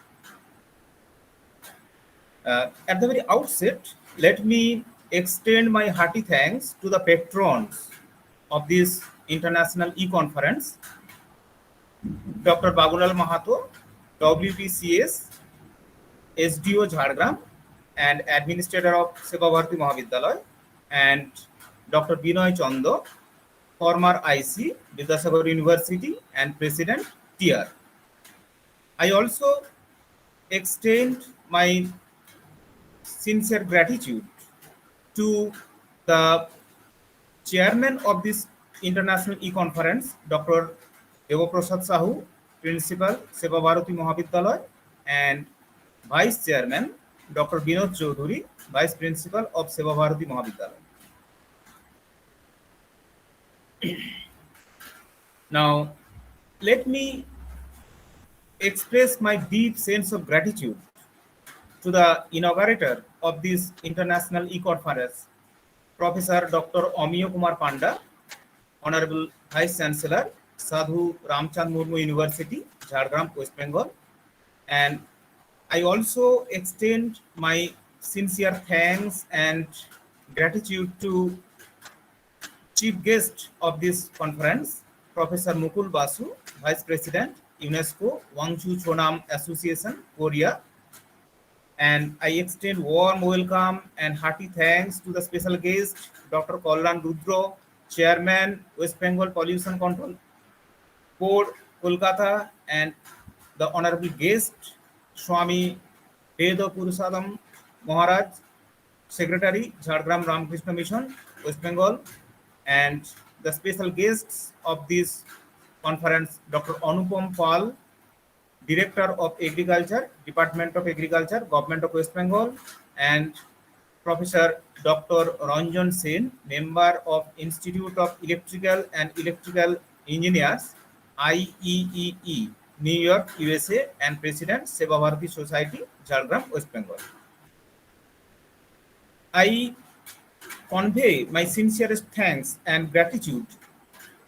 At the very outset, let me extend my hearty thanks to the patrons of this International E-Conference, Dr. Bagulal Mahato, WPCS, SDO Jhargram, and Administrator of Seva Bharati Mahavidyalaya, and Dr. Binoy Chando, former IC, Vidyasagar University, and President, TR. I also extend my sincere gratitude to the chairman of this International E-Conference, Dr. Devaprasad Sahu, Principal, Seva Bharati Mahavidyalaya, and Vice Chairman, Dr. Binod Chaudhuri, Vice Principal of Seva Bharati Mahavidyalaya. Now, let me express my deep sense of gratitude to the inaugurator of this International E-Conference, Professor Dr. Amiyo Kumar Panda, Honorable Vice Chancellor, Sadhu Ramchand Murmu University, Jhargram, West Bengal. And I also extend my sincere thanks and gratitude to Chief Guest of this conference, Professor Mukul Basu, Vice President, UNESCO, Gwangju Chonnam Association, Korea. And I extend warm welcome and hearty thanks to the special guest, Dr. Kallan Rudra, Chairman, West Bengal Pollution Control Board, Kolkata, and the honorable guest, Swami Veda Purushadam Maharaj, Secretary, Jhargram Ramakrishna Mission, West Bengal, and the special guests of this conference, Dr. Anupam Pal, Director of Agriculture, Department of Agriculture, Government of West Bengal, and Professor Dr. Ranjan Sen, Member of Institute of Electrical and Electrical Engineers, IEEE, New York, USA, and President, Seva Bharati Society, Jhargram, West Bengal. I convey my sincerest thanks and gratitude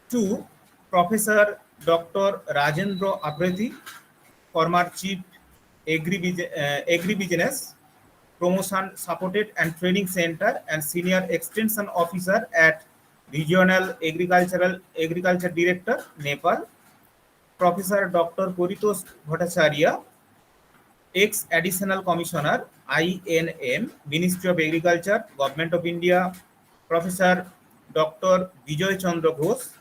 to Professor Dr. Rajendra Abreti, former Chief Agribusiness Promotion Supported and Training Center and Senior Extension Officer at Regional Agriculture Director, Nepal. Professor Dr. Koritos Bhattacharya, ex-Additional Commissioner, INM, Ministry of Agriculture, Government of India. Professor Dr. Vijay Chandra Ghosh,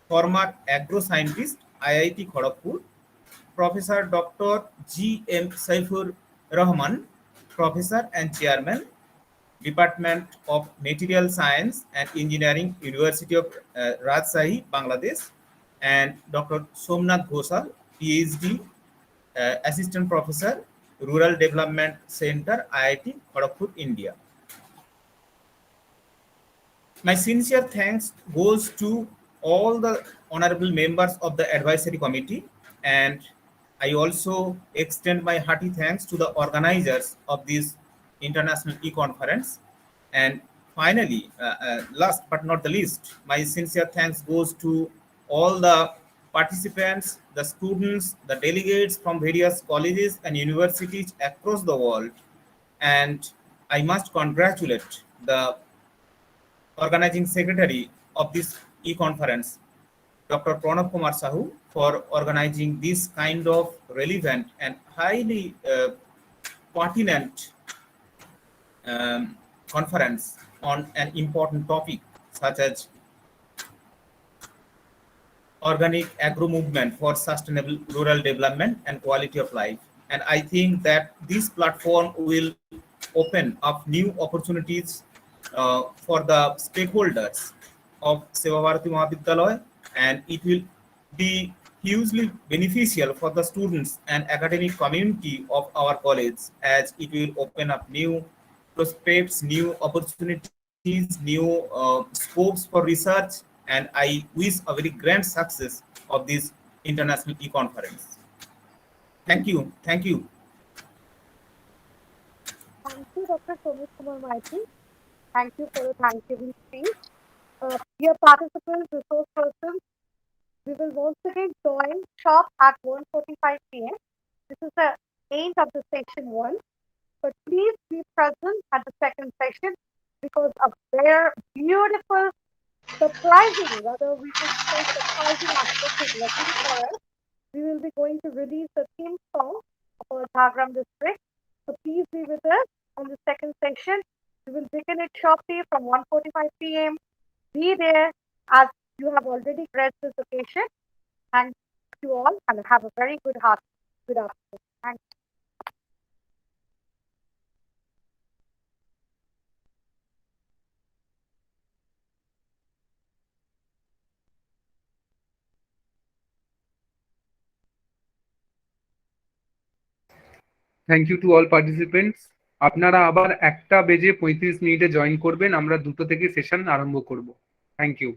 former Agro Scientist, IIT Kharagpur. Professor Dr. G.M. Saifur Rahman, Professor and Chairman, Department of Material Science and Engineering, University of Rajshahi, Bangladesh, and Dr. Somnath Ghoshal, PhD, Assistant Professor, Rural Development Center, IIT Kharagpur, India. My sincere thanks goes to all the honorable members of the advisory committee, and I also extend my hearty thanks to the organizers of this International E-Conference. And finally, last but not the least, my sincere thanks goes to all the participants, the students, the delegates from various colleges and universities across the world. And I must congratulate the organizing secretary of this e-conference, Dr. Pranab Kumar Sahu, for organizing this kind of relevant and highly pertinent conference on an important topic such as organic agro movement for sustainable rural development and quality of life. And I think that this platform will open up new opportunities for the stakeholders of Seva Bharati Mahavidyalaya, and it will be hugely beneficial for the students and academic community of our college, as it will open up new prospects, new opportunities, new scopes for research, and I wish a very grand success of this international e-conference. Thank you. Thank you. Thank you, Dr. Somesh Kumar Maiti. Thank you for the Thanksgiving speech. Dear participants, resource persons, we will once again join sharp at 1:45 p.m. This is the end of the session 1. But please be present at the second session, because a very beautiful, surprising, rather we should say surprising aspect is waiting for us. We will be going to release the theme song of our Jhargram district. So please be with us on the second session. We will begin it shortly from 1:45 p.m. Be there, as you have already graced this occasion. Thank you all, and have a very good afternoon. Thank you. Thank you to all participants. আপনারা আবার 1:35 join করবেন, আমরা 2 থেকে session আরম্ভ করব। Thank you.